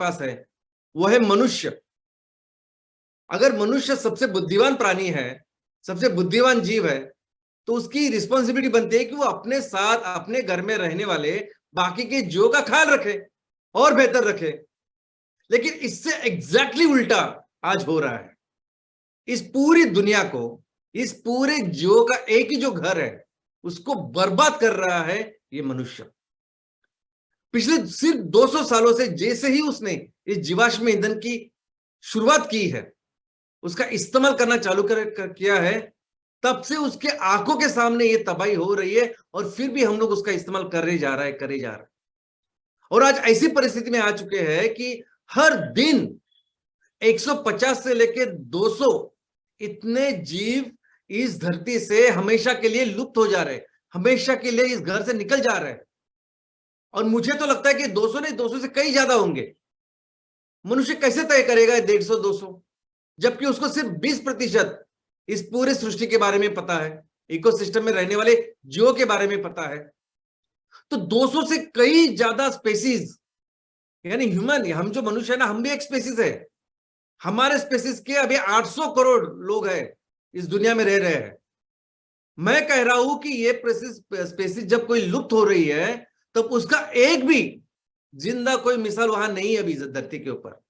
पास है वो है मनुष्य। अगर मनुष्य सबसे बुद्धिमान प्राणी है, सबसे बुद्धिमान जीव है, तो उसकी रिस्पॉन्सिबिलिटी बनती है कि वो अपने साथ अपने घर में रहने वाले बाकी के जीवों का ख्याल रखे और बेहतर रखे। लेकिन इससे एग्जैक्टली उल्टा आज हो रहा है। इस पूरी दुनिया को, इस पूरे जीवों का एक ही जो घर है, उसको बर्बाद कर रहा है ये मनुष्य। पिछले सिर्फ 200 सालों से जैसे ही उसने इस जीवाश्म ईंधन की शुरुआत की है, उसका इस्तेमाल करना चालू किया है, तब से उसके आंखों के सामने ये तबाही हो रही है और फिर भी हम लोग उसका इस्तेमाल करे जा रहा है। और आज ऐसी परिस्थिति में आ चुके हैं कि हर दिन 150 से लेकर 200 इतने जीव इस धरती से हमेशा के लिए लुप्त हो जा रहे हैं, हमेशा के लिए इस घर से निकल जा रहे हैं। और मुझे तो लगता है कि 200 नहीं, 200 से कई ज्यादा होंगे। मनुष्य कैसे तय करेगा 150 200, जबकि उसको सिर्फ 20% इस पूरे सृष्टि के बारे में पता है, इकोसिस्टम में रहने वाले जीवों के बारे में पता है। तो 200 से कई ज्यादा स्पेसीज, यानी ह्यूमन, हम जो मनुष्य है ना, हम भी एक स्पेसीज है। हमारे स्पेसीज के अभी 800 करोड़ लोग हैं इस दुनिया में रह रहे हैं। मैं कह रहा हूं कि ये स्पेसीज जब कोई लुप्त हो रही है, तब उसका एक भी जिंदा कोई मिसाल वहां नहीं है अभी धरती के ऊपर।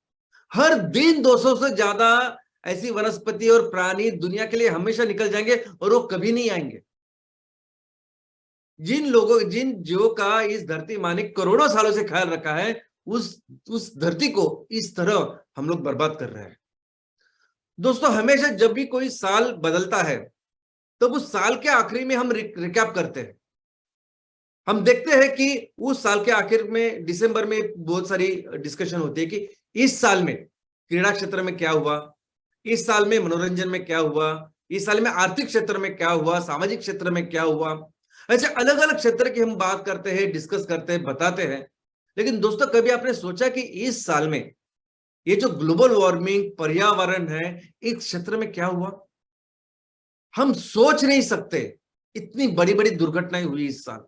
हर दिन 200 से ज्यादा ऐसी वनस्पति और प्राणी दुनिया के लिए हमेशा निकल जाएंगे और वो कभी नहीं आएंगे। जिन जीवों का इस धरती माँ ने करोड़ों सालों से ख्याल रखा है, उस धरती को इस तरह हम लोग बर्बाद कर रहे हैं। दोस्तों, हमेशा जब भी कोई साल बदलता है, तब तो उस साल के आखिरी में हम रिकैप करते हैं। हम देखते हैं कि उस साल के आखिर में दिसंबर में बहुत सारी डिस्कशन होती है कि इस साल में क्रीड़ा क्षेत्र में क्या हुआ, इस साल में मनोरंजन में क्या हुआ, इस साल में आर्थिक क्षेत्र में क्या हुआ, सामाजिक क्षेत्र में क्या हुआ। ऐसे अलग अलग क्षेत्र की हम बात करते हैं, डिस्कस करते हैं, बताते हैं। लेकिन दोस्तों, कभी आपने सोचा कि इस साल में ये जो ग्लोबल वार्मिंग पर्यावरण है, इस क्षेत्र में क्या हुआ? हम सोच नहीं सकते, इतनी बड़ी बड़ी दुर्घटनाएं हुई इस साल।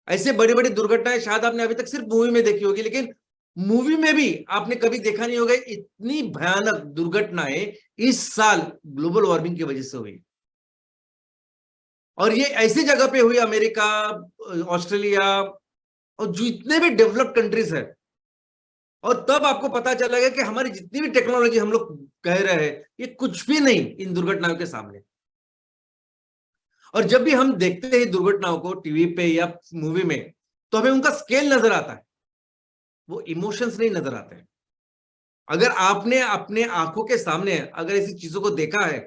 ऐसे बड़ी बड़ी दुर्घटनाएं शायद आपने अभी तक सिर्फ मूवी में देखी होगी, लेकिन मूवी में भी आपने कभी देखा नहीं होगा इतनी भयानक दुर्घटनाएं इस साल ग्लोबल वार्मिंग की वजह से हुई। और ये ऐसी जगह पे हुई, अमेरिका, ऑस्ट्रेलिया और जितने भी डेवलप्ड कंट्रीज है। और तब आपको पता चलेगा कि हमारी जितनी भी टेक्नोलॉजी हम लोग कह रहे हैं, ये कुछ भी नहीं इन दुर्घटनाओं के सामने। और जब भी हम देखते हैं दुर्घटनाओं को टीवी पे या मूवी में, तो हमें उनका स्केल नजर आता है, वो इमोशंस नहीं नजर आते हैं। अगर आपने अपने आंखों के सामने अगर ऐसी चीजों को देखा है,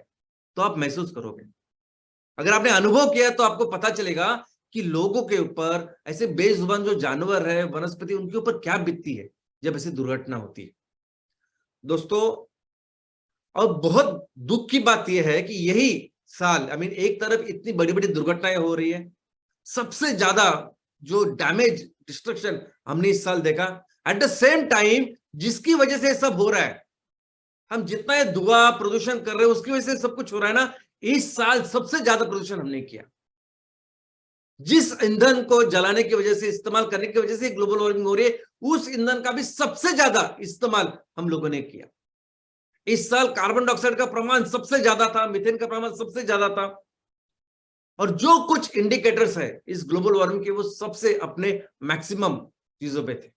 तो आप महसूस करोगे। अगर आपने अनुभव किया तो आपको पता चलेगा कि लोगों के ऊपर, ऐसे बेजुबान जो जानवर है, वनस्पति, उनके ऊपर क्या बीतती है जब ऐसी दुर्घटना होती है। दोस्तों, और बहुत दुख की बात यह है कि यही साल, एक तरफ इतनी बड़ी बड़ी दुर्घटनाएं हो रही है, सबसे ज्यादा जो डैमेज, डिस्ट्रक्शन हमने इस साल देखा। एट द सेम टाइम जिसकी वजह से सब हो रहा है, हम जितना ये धुआं प्रदूषण कर रहे हैं, उसकी वजह से सब कुछ हो रहा है ना, इस साल सबसे ज्यादा प्रदूषण हमने किया। जिस ईंधन को जलाने की वजह से, इस्तेमाल करने की वजह से ग्लोबल वार्मिंग हो रही है, उस ईंधन का भी सबसे ज्यादा इस्तेमाल हम लोगों ने किया। इस साल कार्बन डाइऑक्साइड का प्रमाण सबसे ज्यादा था, मीथेन का प्रमाण सबसे ज्यादा था। और जो कुछ इंडिकेटर्स है इस ग्लोबल वार्मिंग के, वो सबसे अपने मैक्सिमम चीजों पे थे।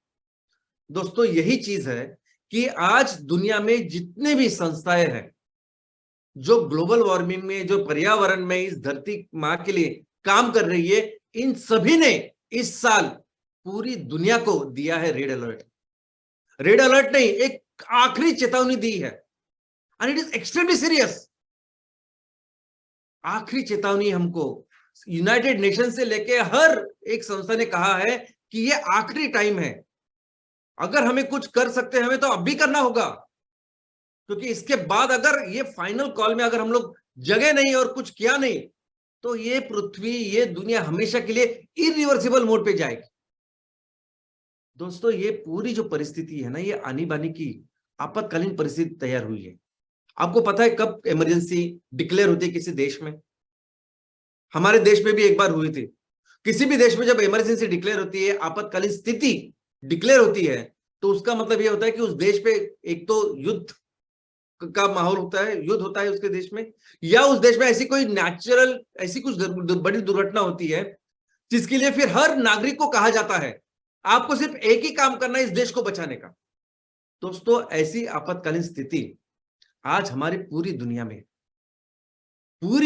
दोस्तों, यही चीज है कि आज दुनिया में जितने भी संस्थाएं हैं जो ग्लोबल वार्मिंग में, जो पर्यावरण में, इस धरती माँ के लिए काम कर रही है, इन सभी ने इस साल पूरी दुनिया को दिया है रेड अलर्ट। रेड अलर्ट नहीं, एक आखिरी चेतावनी दी है, and it is extremely serious. आखिरी चेतावनी हमको यूनाइटेड नेशन से लेके हर एक संस्था ने कहा है कि ये आखिरी टाइम है। अगर हमें कुछ कर सकते हैं, हमें तो अब भी करना होगा, क्योंकि इसके बाद अगर ये फाइनल कॉल में अगर हम लोग जगे नहीं और कुछ किया नहीं, तो ये पृथ्वी, ये दुनिया हमेशा के लिए इरिवर्सिबल मोड पे जाएगी। दोस्तों, ये पूरी जो परिस्थिति है ना, ये आनी बानी की आपातकालीन परिस्थिति तैयार हुई है। आपको पता है कब इमरजेंसी डिक्लेयर होती है किसी देश में? हमारे देश में भी एक बार हुई थी। किसी भी देश में जब इमरजेंसी डिक्लेयर होती है, आपातकालीन स्थिति डिक्लेयर होती है, तो उसका मतलब ये होता है कि उस देश पे एक तो युद्ध का माहौल होता है, युद्ध होता है उसके देश में, या उस देश में ऐसी कोई नेचुरल ऐसी कुछ बड़ी दुर्घटना होती है जिसके लिए फिर हर नागरिक को कहा जाता है आपको सिर्फ एक ही काम करना है इस देश को बचाने का। दोस्तों, ऐसी आपातकालीन स्थिति आज हमारी पूरी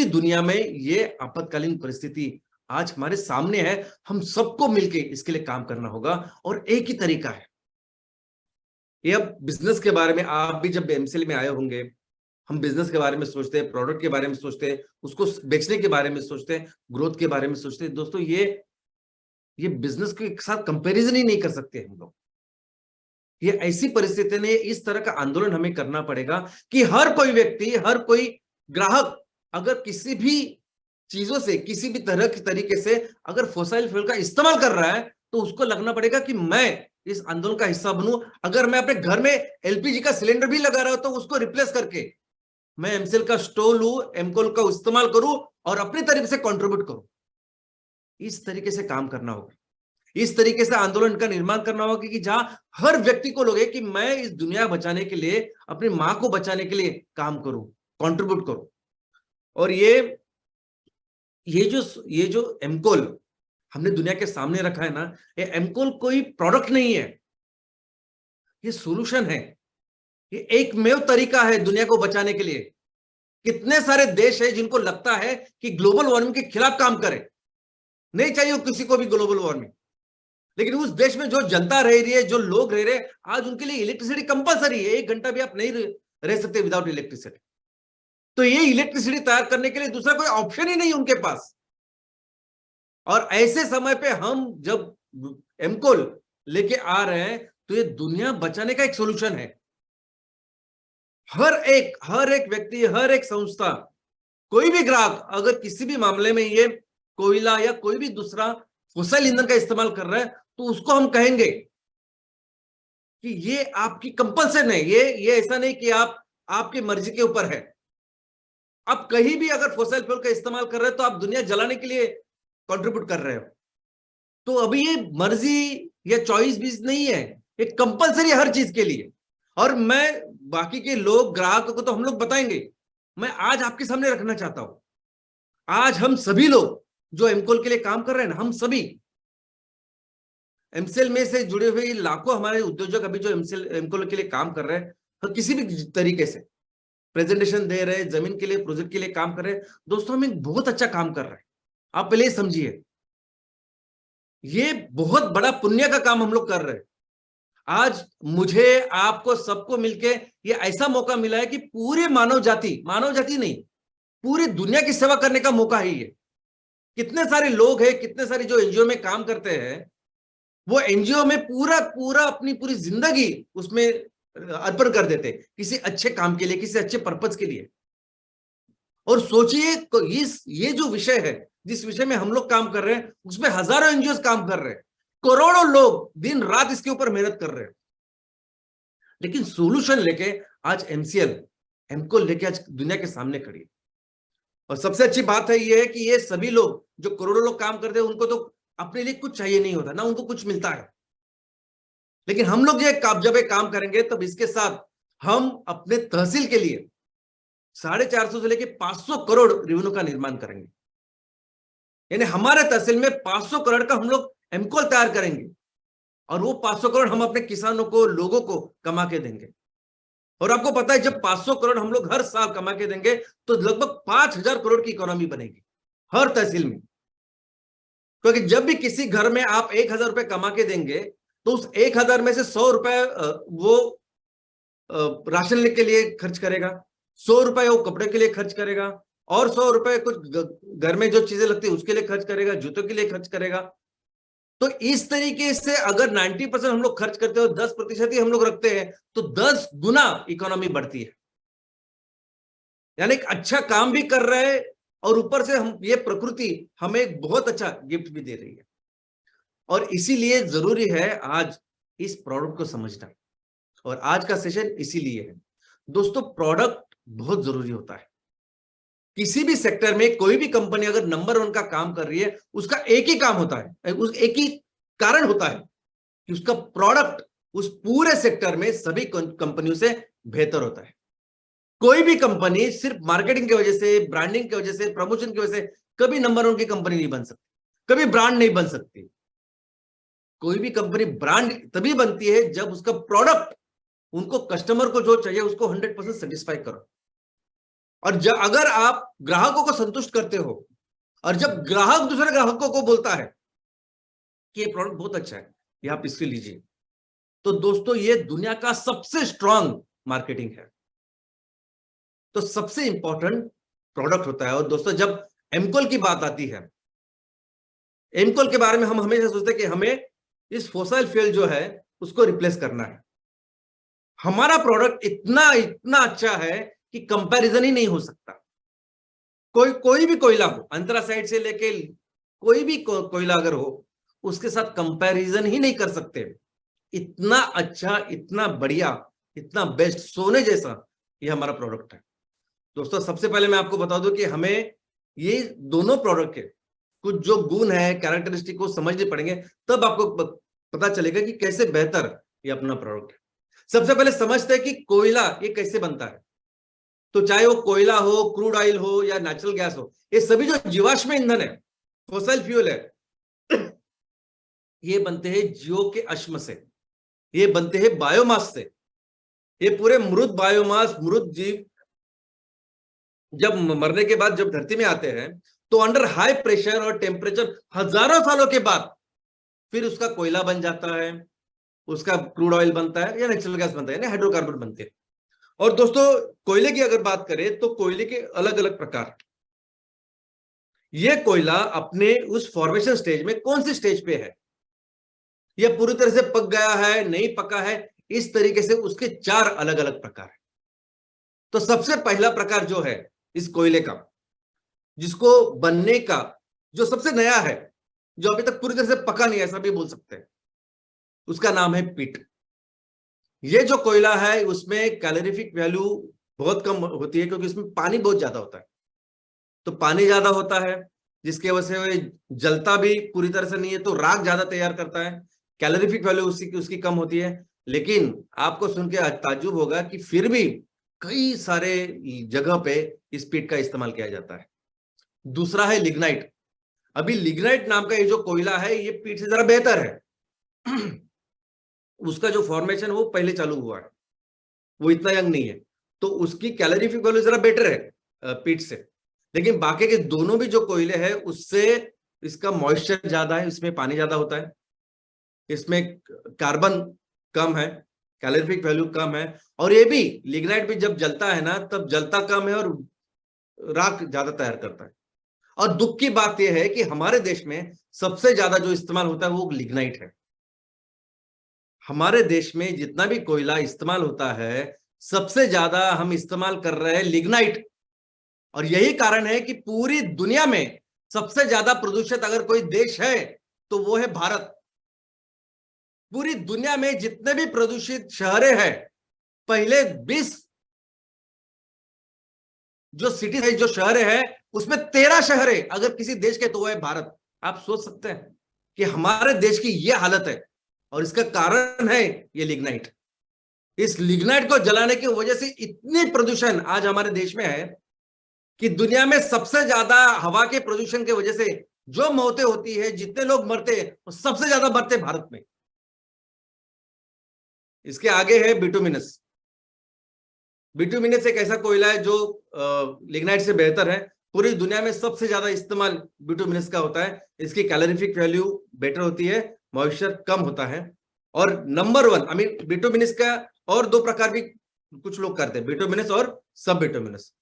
दुनिया में ये आपातकालीन परिस्थिति आज हमारे सामने है। हम सबको मिलकर इसके लिए काम करना होगा और एक ही तरीका है। ये अब बिजनेस के बारे में आप भी जब एमसीएल में आए होंगे, हम बिजनेस के बारे में सोचते हैं, प्रोडक्ट के बारे में सोचते हैं, उसको बेचने के बारे में सोचते हैं, ग्रोथ के बारे में सोचते हैं। दोस्तों, ये बिजनेस के साथ कंपैरिजन ही नहीं कर सकते हम लोग। ये ऐसी परिस्थिति में इस तरह का आंदोलन हमें करना पड़ेगा कि हर कोई व्यक्ति, हर कोई ग्राहक अगर किसी भी चीजों से, किसी भी तरह के तरीके से अगर फॉसिल फ्यूल का इस्तेमाल कर रहा है, तो उसको लगना पड़ेगा कि मैं इस आंदोलन का हिस्सा बनूं। अगर मैं अपने घर में एलपीजी का सिलेंडर भी लगा रहा हूं, तो उसको रिप्लेस करके मैं एमसीएल का स्टोव लूं, एमकोल का इस्तेमाल करूं और अपनी तरफ से कंट्रीब्यूट करूं। इस तरीके से काम करना होगा, इस तरीके से आंदोलन का निर्माण करना होगा कि जहां हर व्यक्ति को लगे कि मैं इस दुनिया बचाने के लिए, अपनी मां को बचाने के लिए काम करूं, कंट्रीब्यूट करूं। और ये जो एमकोल हमने दुनिया के सामने रखा है ना, ये एमकोल कोई प्रोडक्ट नहीं है, ये सॉल्यूशन है। ये एकमेव तरीका है दुनिया को बचाने के लिए। कितने सारे देश हैं जिनको लगता है कि ग्लोबल वार्मिंग के खिलाफ काम करें, नहीं चाहिए किसी को भी ग्लोबल वार्मिंग, लेकिन उस देश में जो जनता रह रही है, जो लोग रह रहे हैं, आज उनके लिए इलेक्ट्रिसिटी कंपलसरी है। 1 घंटा भी आप नहीं रह सकते विदाउट इलेक्ट्रिसिटी। तो ये इलेक्ट्रिसिटी तैयार करने के लिए दूसरा कोई ऑप्शन ही नहीं उनके पास। और ऐसे समय पे हम जब एमकोल लेके आ रहे हैं, तो ये दुनिया बचाने का एक सॉल्यूशन है। हर एक व्यक्ति, हर एक संस्था, कोई भी ग्राहक अगर किसी भी मामले में ये कोयला या कोई भी दूसरा फॉसिल ईंधन का इस्तेमाल कर रहा है, तो उसको हम कहेंगे कि ये आपकी कंपल्सन है। ये ऐसा नहीं कि आपकी मर्जी के ऊपर है। आप कहीं भी अगर फॉसिल फ्यूल का इस्तेमाल कर रहे हैं, तो आप दुनिया जलाने के लिए कंट्रीब्यूट कर रहे हो। तो अभी ये मर्जी या चॉइस भी नहीं है, ये कंपल्सरी हर चीज के लिए। और मैं बाकी के लोग, ग्राहकों को तो हम लोग बताएंगे। मैं आज आपके सामने रखना चाहता हूं, आज हम सभी लोग जो एमकोल के लिए काम कर रहे हैं ना, हम सभी एमसीएल में से जुड़े हुए लाखों हमारे उद्योजक अभी जो एमकोल के लिए काम कर रहे हैं, तो किसी भी तरीके से प्रेजेंटेशन दे रहे हैं, जमीन के लिए, प्रोजेक्ट के लिए काम कर रहे हैं। दोस्तों, हम एक बहुत अच्छा काम कर रहे हैं। आप पहले समझिए, ये बहुत बड़ा पुण्य का काम हम लोग कर रहे हैं। आज मुझे, आपको, सबको मिलके ये ऐसा मौका मिला है कि पूरे मानव जाति नहीं, पूरी दुनिया की सेवा करने का मौका है ये। कितने सारे लोग हैं, कितने सारे जो एनजीओ में काम करते हैं, वो एनजीओ में पूरा अपनी पूरी जिंदगी उसमें अर्पण कर देते किसी अच्छे काम के लिए, किसी अच्छे पर्पज के लिए। और सोचिए, ये जो विषय है, जिस विषय में हम लोग काम कर रहे हैं, उसमें हजारों एनजीओ काम कर रहे हैं, करोड़ों लोग दिन रात इसके ऊपर मेहनत कर रहे हैं। लेकिन सॉल्यूशन लेके आज एमकोल लेके आज दुनिया के सामने खड़ी है। और सबसे अच्छी बात है ये है कि ये सभी लोग, जो करोड़ों लोग काम करते हैं, उनको तो अपने लिए कुछ चाहिए नहीं होता ना, उनको कुछ मिलता है। लेकिन हम लोग जब ये काम करेंगे, तब इसके साथ हम अपने तहसील के लिए 450 से लेके 500 करोड़ रेवेन्यू का निर्माण करेंगे। यानी हमारे तहसील में 500 करोड़ का हम लोग एमकोल तैयार करेंगे, और वो 500 करोड़ हम अपने किसानों को, लोगों को कमा के देंगे। और आपको पता है, जब 500 करोड़ हम लोग हर साल कमा के देंगे, तो लगभग 5000 करोड़ की इकोनॉमी बनेगी हर तहसील में। क्योंकि जब भी किसी घर में आप 1000 रुपए कमा के देंगे, तो उस 1000 में से 100 रुपए वो राशन के लिए खर्च करेगा, 100 रुपए वो कपड़े के लिए खर्च करेगा, और 100 रुपए कुछ घर में जो चीजें लगती है उसके लिए खर्च करेगा, जूतों के लिए खर्च करेगा। तो इस तरीके से अगर 90% हम लोग खर्च करते हो, 10% ही हम लोग रखते हैं, तो 10 गुना इकोनॉमी बढ़ती है। यानी एक अच्छा काम भी कर रहे हैं, और ऊपर से हम, ये प्रकृति हमें एक बहुत अच्छा गिफ्ट भी दे रही है। और इसीलिए जरूरी है आज इस प्रोडक्ट को समझना, और आज का सेशन इसीलिए है। दोस्तों, प्रोडक्ट बहुत जरूरी होता है। किसी भी सेक्टर में कोई भी कंपनी अगर नंबर 1 का काम कर रही है, उसका एक ही काम होता है, एक ही कारण होता है कि उसका प्रोडक्ट उस पूरे सेक्टर में सभी कंपनियों से बेहतर होता है। कोई भी कंपनी सिर्फ मार्केटिंग की वजह से, ब्रांडिंग की वजह से, प्रमोशन की वजह से कभी नंबर 1 की कंपनी नहीं बन सकती, कभी ब्रांड नहीं बन सकती। कोई भी कंपनी ब्रांड तभी बनती है जब उसका प्रोडक्ट उनको, कस्टमर को जो चाहिए उसको 100% सेटिस्फाई करो। और अगर आप ग्राहकों को संतुष्ट करते हो, और जब ग्राहक दूसरे ग्राहकों को बोलता है कि ये प्रोडक्ट बहुत अच्छा है, ये आप इसके लीजिए, तो दोस्तों ये दुनिया का सबसे स्ट्रांग मार्केटिंग है। तो सबसे इंपॉर्टेंट प्रोडक्ट होता है। और दोस्तों जब एमकोल की बात आती है, एमकोल के बारे में हम हमेशा सोचते हैं कि हमें इस फॉसिल फ्यूल जो है उसको रिप्लेस करना है। हमारा प्रोडक्ट इतना इतना अच्छा है कि कंपैरिजन ही नहीं हो सकता। कोई भी कोयला हो, अंतरासाइड से लेके कोई भी कोयला अगर हो, उसके साथ कंपैरिजन ही नहीं कर सकते। इतना अच्छा, इतना बढ़िया, इतना बेस्ट, सोने जैसा ये हमारा प्रोडक्ट है। दोस्तों सबसे पहले मैं आपको बता दूं कि हमें ये दोनों प्रोडक्ट के कुछ जो गुण है, कैरेक्टरिस्टिक को समझने पड़ेंगे, तब आपको पता चलेगा कि कैसे बेहतर ये अपना प्रोडक्ट है। सबसे पहले समझते हैं कि कोयला ये कैसे बनता है। तो चाहे वो कोयला हो, क्रूड ऑयल हो या नेचुरल गैस हो, ये सभी जो जीवाश्म ईंधन है, फॉसिल फ्यूल है, ये बनते हैं जीवों के अश्म से, ये बनते हैं बायोमास से। ये पूरे मृत बायोमास, मृत जीव जब मरने के बाद जब धरती में आते हैं तो अंडर हाई प्रेशर और टेम्परेचर हजारों सालों के बाद फिर उसका कोयला बन जाता है, उसका क्रूड ऑयल बनता है या नेचुरल गैस बनता है, यानी हाइड्रोकार्बन बनते हैं। और दोस्तों कोयले की अगर बात करें तो कोयले के अलग अलग प्रकार। ये कोयला अपने उस फॉर्मेशन स्टेज में कौन सी स्टेज पे है, यह पूरी तरह से पक गया है, नहीं पका है, इस तरीके से उसके 4 अलग अलग प्रकार है। तो सबसे पहला प्रकार जो है इस कोयले का, जिसको बनने का जो सबसे नया है, जो अभी तक पूरी तरह से पका नहीं है ऐसा भी बोल सकते हैं, उसका नाम है पिट। ये जो कोयला है उसमें कैलोरीफिक वैल्यू बहुत कम होती है, क्योंकि इसमें पानी बहुत ज्यादा होता है। तो पानी ज्यादा होता है जिसकी वजह से जलता भी पूरी तरह से नहीं है, तो राख ज्यादा तैयार करता है। कैलोरीफिक वैल्यू उसकी कम होती है। लेकिन आपको सुन के ताज्जुब होगा कि फिर भी कई सारे जगह पे इस पिट का इस्तेमाल किया जाता है। दूसरा है लिग्नाइट। अभी लिग्नाइट नाम का ये जो कोयला है ये पिट से जरा बेहतर है। उसका जो फॉर्मेशन वो पहले चालू हुआ है, वो इतना यंग नहीं है, तो उसकी कैलोरीफिक वैल्यू जरा बेटर है पिट से। लेकिन बाकी के दोनों भी जो कोयले हैं उससे इसका मॉइस्चर ज्यादा है, इसमें पानी ज्यादा होता है, इसमें कार्बन कम है, कैलोरीफिक वैल्यू कम है, और ये भी लिग्नाइट भी जब जलता है ना तब जलता कम है और राख ज्यादा तैयार करता है। और दुख की बात यह है कि हमारे देश में सबसे ज्यादा जो इस्तेमाल होता है वो लिग्नाइट है। हमारे देश में जितना भी कोयला इस्तेमाल होता है सबसे ज्यादा हम इस्तेमाल कर रहे हैं लिग्नाइट। और यही कारण है कि पूरी दुनिया में सबसे ज्यादा प्रदूषित अगर कोई देश है तो वो है भारत। पूरी दुनिया में जितने भी प्रदूषित शहरें हैं, पहले 20 जो सिटीज है, जो शहर है, उसमें 13 शहर है अगर किसी देश के तो वो है भारत। आप सोच सकते हैं कि हमारे देश की ये हालत है, और इसका कारण है ये लिग्नाइट। इस लिग्नाइट को जलाने की वजह से इतनी प्रदूषण आज हमारे देश में है कि दुनिया में सबसे ज्यादा हवा के प्रदूषण की वजह से जो मौतें होती है, जितने लोग मरते हैं, वो सबसे ज्यादा मरते भारत में। इसके आगे है बिटुमिनस। बिटुमिनस एक ऐसा कोयला है जो लिग्नाइट से बेहतर है। पूरी दुनिया में सबसे ज्यादा इस्तेमाल बिटुमिनस का होता है। इसकी कैलोरीफिक वैल्यू बेटर होती है, मॉइस्चर कम होता है। और नंबर 1 आई मीन बिटुमिनस का और 2 प्रकार भी कुछ लोग करते हैं, बिटुमिनस और सब बिटुमिनस।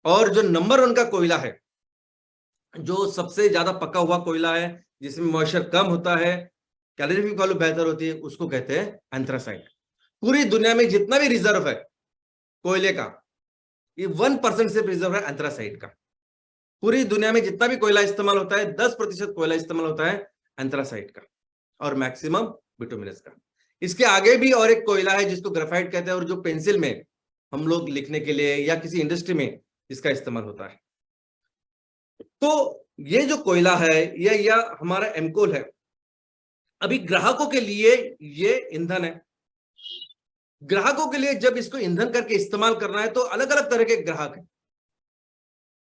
और जो नंबर 1 का कोयला है, जो सबसे ज्यादा पका हुआ कोयला है, जिसमें मॉइस्चर कम होता है, कैलोरीफिक वैल्यू बेहतर होती है, उसको कहते हैं एंथ्रासाइट। पूरी दुनिया में जितना भी रिजर्व है कोयले का, ये 1% सिर्फ रिजर्व है एंथ्रासाइट का। पूरी दुनिया में जितना भी कोयला इस्तेमाल होता है 10% कोयला इस्तेमाल होता है एंथ्रासाइट का, और मैक्सिमम बिटुमिनस का। इसके आगे भी और एक कोयला है जिसको ग्रेफाइट कहते हैं, और जो पेंसिल में हम लोग लिखने के लिए या किसी इंडस्ट्री में इसका इस्तेमाल होता है। तो ये जो कोयला है या हमारा एमकोल है, अभी ग्राहकों के लिए ये ईंधन है। ग्राहकों के लिए जब इसको ईंधन करके इस्तेमाल करना है तो अलग अलग तरह के ग्राहक हैं।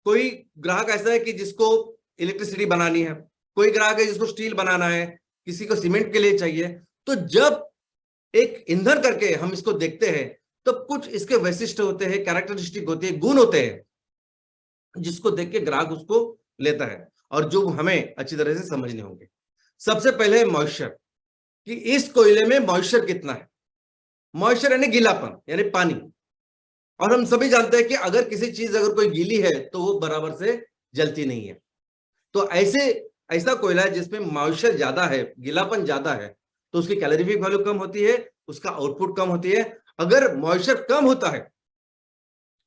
कोई ग्राहक ऐसा है कि जिसको इलेक्ट्रिसिटी बनानी है, कोई ग्राहक है जिसको स्टील बनाना है, किसी को सीमेंट के लिए चाहिए। तो जब एक ईंधन करके हम इसको देखते हैं तो कुछ इसके वैशिष्ट्य होते हैं, कैरेक्टरिस्टिक होते हैं, गुण होते हैं, जिसको देख के ग्राहक उसको लेता है और जो हमें अच्छी तरह से समझने होंगे। सबसे पहले मॉइस्चर, कि इस कोयले में मॉइस्चर कितना है। मॉइस्चर यानी गीलापन, यानी पानी। और हम सभी जानते हैं कि अगर किसी चीज अगर कोई गीली है तो वो बराबर से जलती नहीं है। तो ऐसा कोयला है जिसमें मॉइस्चर ज्यादा है, गीलापन ज्यादा है, तो उसकी कैलोरीफिक वैल्यू कम होती है, उसका आउटपुट कम होती है। अगर मॉइस्चर कम होता है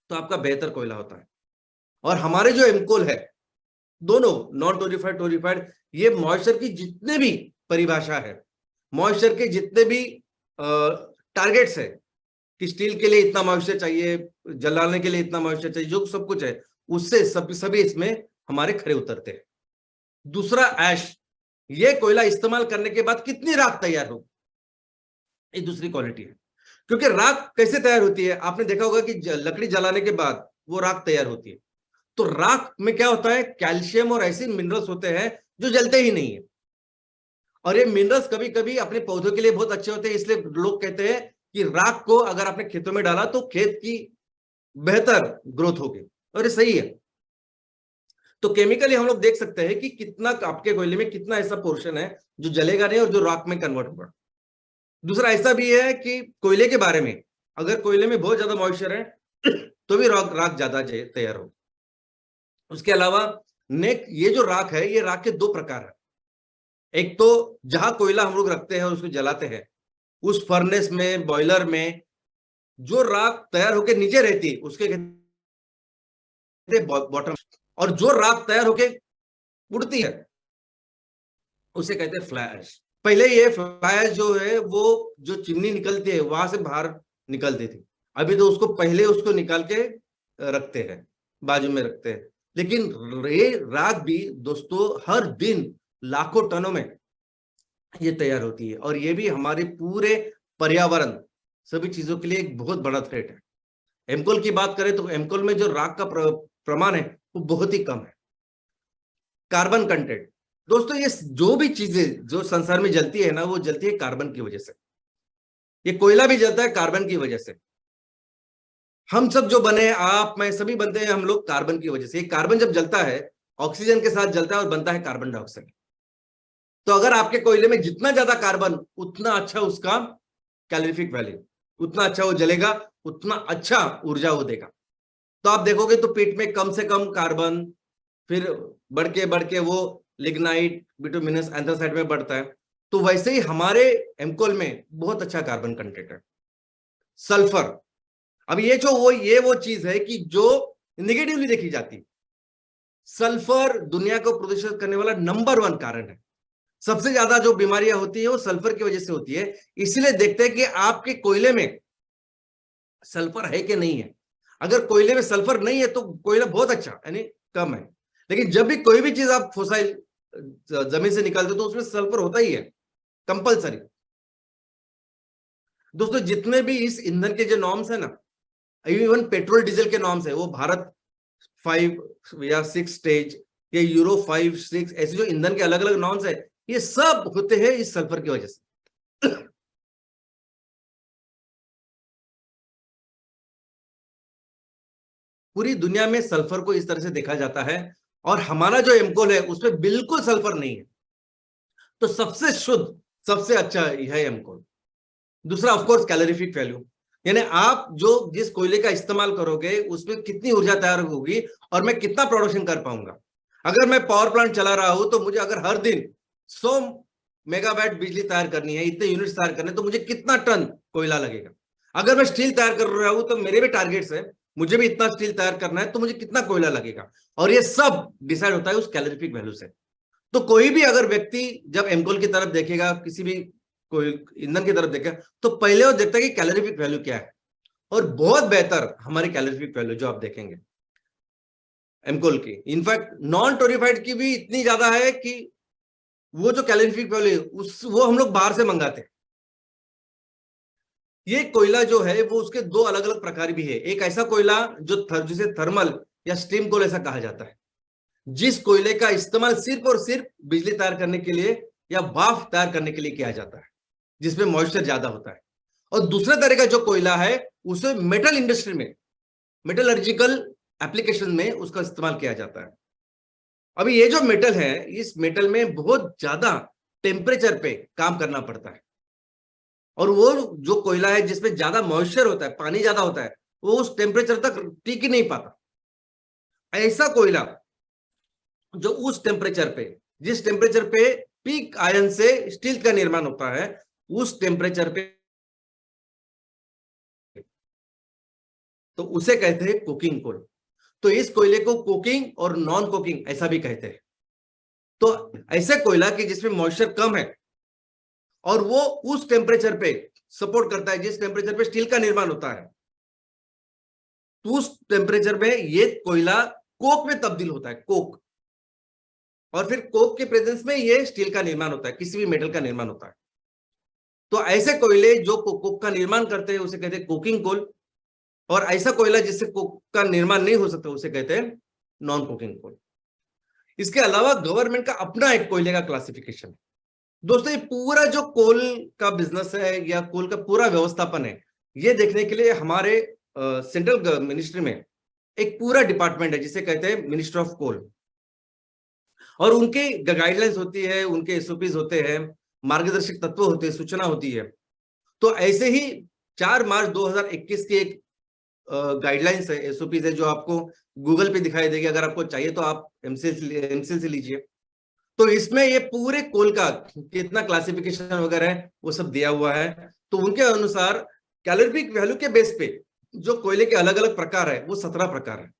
तो आपका बेहतर कोयला होता है। और हमारे जो एमकोल है, दोनों नॉन टोरिफाइड, टोरिफाइड, ये मॉइस्चर की जितने भी परिभाषा है, मॉइस्चर के जितने भी टारगेट्स है कि स्टील के लिए इतना मॉइस्चर चाहिए, जलाने के लिए इतना मॉइस्चर चाहिए, जो सब कुछ है, उससे सभी इसमें हमारे खरे उतरते हैं। दूसरा ऐश, ये कोयला इस्तेमाल करने के बाद कितनी राख तैयार होगी, ये दूसरी क्वालिटी है। क्योंकि राख कैसे तैयार होती है, आपने देखा होगा कि लकड़ी जलाने के बाद वो राख तैयार होती है। तो राख में क्या होता है, कैल्शियम और ऐसे मिनरल्स होते हैं जो जलते ही नहीं है। और ये मिनरल्स कभी कभी अपने पौधों के लिए बहुत अच्छे होते हैं, इसलिए लोग कहते हैं कि राख को अगर आपने खेतों में डाला तो खेत की बेहतर ग्रोथ होगी, और ये सही है। तो केमिकली हम लोग देख सकते हैं कि कितना आपके कोयले में कितना ऐसा पोर्शन है जो जलेगा नहीं और जो राख में कन्वर्ट होगा। दूसरा ऐसा भी है कि कोयले के बारे में, अगर कोयले में बहुत ज्यादा मॉइस्चर है तो भी राख राख ज्यादा तैयार हो। उसके अलावा ये जो राख है, ये राख के दो प्रकार है। एक तो जहां कोयला हम लोग रखते हैं और उसको जलाते हैं, उस फर्नेस में, बॉयलर में जो राख तैयार होकर नीचे रहती है उसके कहते हैं बॉटम। और जो राख तैयार होकर उड़ती है उसे कहते हैं फ्लाई ऐश। पहले ये फ्लाई ऐश जो है वो जो चिमनी निकलती है वहां से बाहर निकलती थी, अभी तो उसको पहले उसको निकाल के रखते हैं, बाजू में रखते हैं। लेकिन ये राख भी दोस्तों हर दिन लाखों टनों में ये तैयार होती है, और ये भी हमारे पूरे पर्यावरण सभी चीजों के लिए एक बहुत बड़ा थ्रेट है। एमकोल की बात करें तो एमकोल में जो राख का प्रमाण है वो बहुत ही कम है। कार्बन कंटेंट, दोस्तों ये जो भी चीजें जो संसार में जलती है ना, वो जलती है कार्बन की वजह से। ये कोयला भी जलता है कार्बन की वजह से। हम सब जो बने, आप मैं सभी बनते हैं हम लोग कार्बन की वजह से। ये कार्बन जब जलता है ऑक्सीजन के साथ जलता है और बनता है कार्बन डाइऑक्साइड। तो अगर आपके कोयले में जितना ज्यादा कार्बन उतना अच्छा उसका कैलोरीफिक वैल्यू, उतना अच्छा वो जलेगा, उतना अच्छा ऊर्जा वो देगा। तो आप देखोगे तो पीठ में कम से कम कार्बन, फिर बढ़ के वो लिग्नाइट, बिटुमिनस, एंथ्रासाइट में बढ़ता है। तो वैसे ही हमारे एमकोल में बहुत अच्छा कार्बन कंटेंट है। सल्फर, अब ये वो चीज है कि जो निगेटिवली देखी जाती है। सल्फर दुनिया को प्रदूषित करने वाला नंबर 1 कारण है। सबसे ज्यादा जो बीमारियां होती है वो सल्फर की वजह से होती है। इसलिए देखते हैं कि आपके कोयले में सल्फर है कि नहीं है। अगर कोयले में सल्फर नहीं है तो कोयला बहुत अच्छा यानी कम है। लेकिन जब भी कोई भी चीज आप फोसाइल जमीन से निकालते तो उसमें सल्फर होता ही है कंपलसरी। दोस्तों जितने भी इस ईंधन के जो नॉर्म्स है ना, इवन पेट्रोल डीजल के नॉर्म्स है, वो भारत 5 या 6 स्टेज या यूरो 5, 6 ऐसे जो ईंधन के अलग अलग नॉर्म्स है, ये सब होते हैं इस सल्फर की वजह से। पूरी दुनिया में सल्फर को इस तरह से देखा जाता है, और हमारा जो एमकोल है उसमें बिल्कुल सल्फर नहीं है। तो सबसे शुद्ध, सबसे अच्छा यह है एमकोल। दूसरा ऑफकोर्स कैलोरीफिक वैल्यू, यानी आप जो जिस कोयले का इस्तेमाल करोगे उसमें कितनी ऊर्जा तैयार होगी और मैं कितना प्रोडक्शन कर पाऊंगा। अगर मैं पावर प्लांट चला रहा हूं तो मुझे अगर हर दिन 100 मेगावाट बिजली तैयार करनी है, इतने यूनिट्स तैयार करने, तो मुझे कितना टन कोयला लगेगा। अगर मैं स्टील तैयार कर रहा हूं तो मेरे भी टारगेट्स है, मुझे भी इतना स्टील तैयार करना है, तो मुझे कितना कोयला लगेगा। और ये सब डिसाइड होता है उस कैलोरीफिक वैल्यू से। तो कोई भी अगर व्यक्ति जब एमकोल की तरफ देखेगा, किसी भी कोई ईंधन की तरफ देखेगा, तो पहले वो देखता है कि कैलोरीफिक वैल्यू क्या है। और बहुत बेहतर हमारी कैलोरीफिक वैल्यू जो आप देखेंगे एमकोल की, इनफैक्ट नॉन टोरिफाइड की भी इतनी ज्यादा है कि वो जो कैलोरीफिक वैल्यू वो हम लोग बाहर से मंगाते हैं। ये कोयला जो है वो उसके दो अलग अलग प्रकार भी है। एक ऐसा कोयला जिसे थर्मल या स्टीम कोल ऐसा कहा जाता है, जिस कोयले का इस्तेमाल सिर्फ और सिर्फ बिजली तैयार करने के लिए या भाप तैयार करने के लिए किया जाता है, जिसमें मॉइस्चर ज्यादा होता है। और दूसरा तरह का जो कोयला है उसे मेटल इंडस्ट्री में, मेटलर्जिकल एप्लीकेशन में उसका इस्तेमाल किया जाता है। अभी ये जो मेटल है, इस मेटल में बहुत ज्यादा टेम्परेचर पे काम करना पड़ता है, और वो जो कोयला है जिसमें ज्यादा मॉइस्चर होता है, पानी ज्यादा होता है, वो उस टेम्परेचर तक टिक ही नहीं पाता। ऐसा कोयला जो उस टेम्परेचर पे, जिस टेम्परेचर पे पीक आयन से स्टील का निर्माण होता है, उस टेम्परेचर पे, तो उसे कहते हैं कुकिंग कोल। तो इस कोयले को कुकिंग और नॉन कुकिंग ऐसा भी कहते हैं। तो ऐसा कोयला कि जिसमें मॉइस्चर कम है और वो उस टेम्परेचर पे सपोर्ट करता है जिस टेम्परेचर पे स्टील का निर्माण होता है, तो उस टेम्परेचर में ये कोयला कोक में तब्दील होता है, कोक। और फिर कोक के प्रेजेंस में ये स्टील का निर्माण होता है, किसी भी मेटल का निर्माण होता है। तो ऐसे कोयले जो कोक का निर्माण करते हैं उसे कहते हैं कुकिंग कोल, और ऐसा कोयला जिससे कोक का निर्माण नहीं हो सकता उसे कहते हैं नॉन कुकिंग कोल। इसके अलावा गवर्नमेंट का अपना एक कोयले का क्लासिफिकेशन है। दोस्तों, ये पूरा जो कोल का बिजनेस है या कोल का पूरा व्यवस्थापन है, ये देखने के लिए हमारे सेंट्रल मिनिस्ट्री में एक पूरा डिपार्टमेंट है जिसे कहते हैं मिनिस्टर ऑफ कोल, और उनके गाइडलाइंस होती है, उनके एसओपीज होते हैं, मार्गदर्शक तत्व होते हैं, सूचना होती है। तो ऐसे ही 4 मार्च 2021 की एक गाइडलाइंस है, एसओपीज है, जो आपको गूगल पे दिखाई देगी। अगर आपको चाहिए तो आप एमसीएल से लीजिए। तो इसमें ये पूरे कोल का कितना क्लासिफिकेशन वगैरह है वो सब दिया हुआ है। तो उनके अनुसार कैलोरीफिक वैल्यू के बेस पे जो कोयले के अलग अलग प्रकार है वो 17 प्रकार है,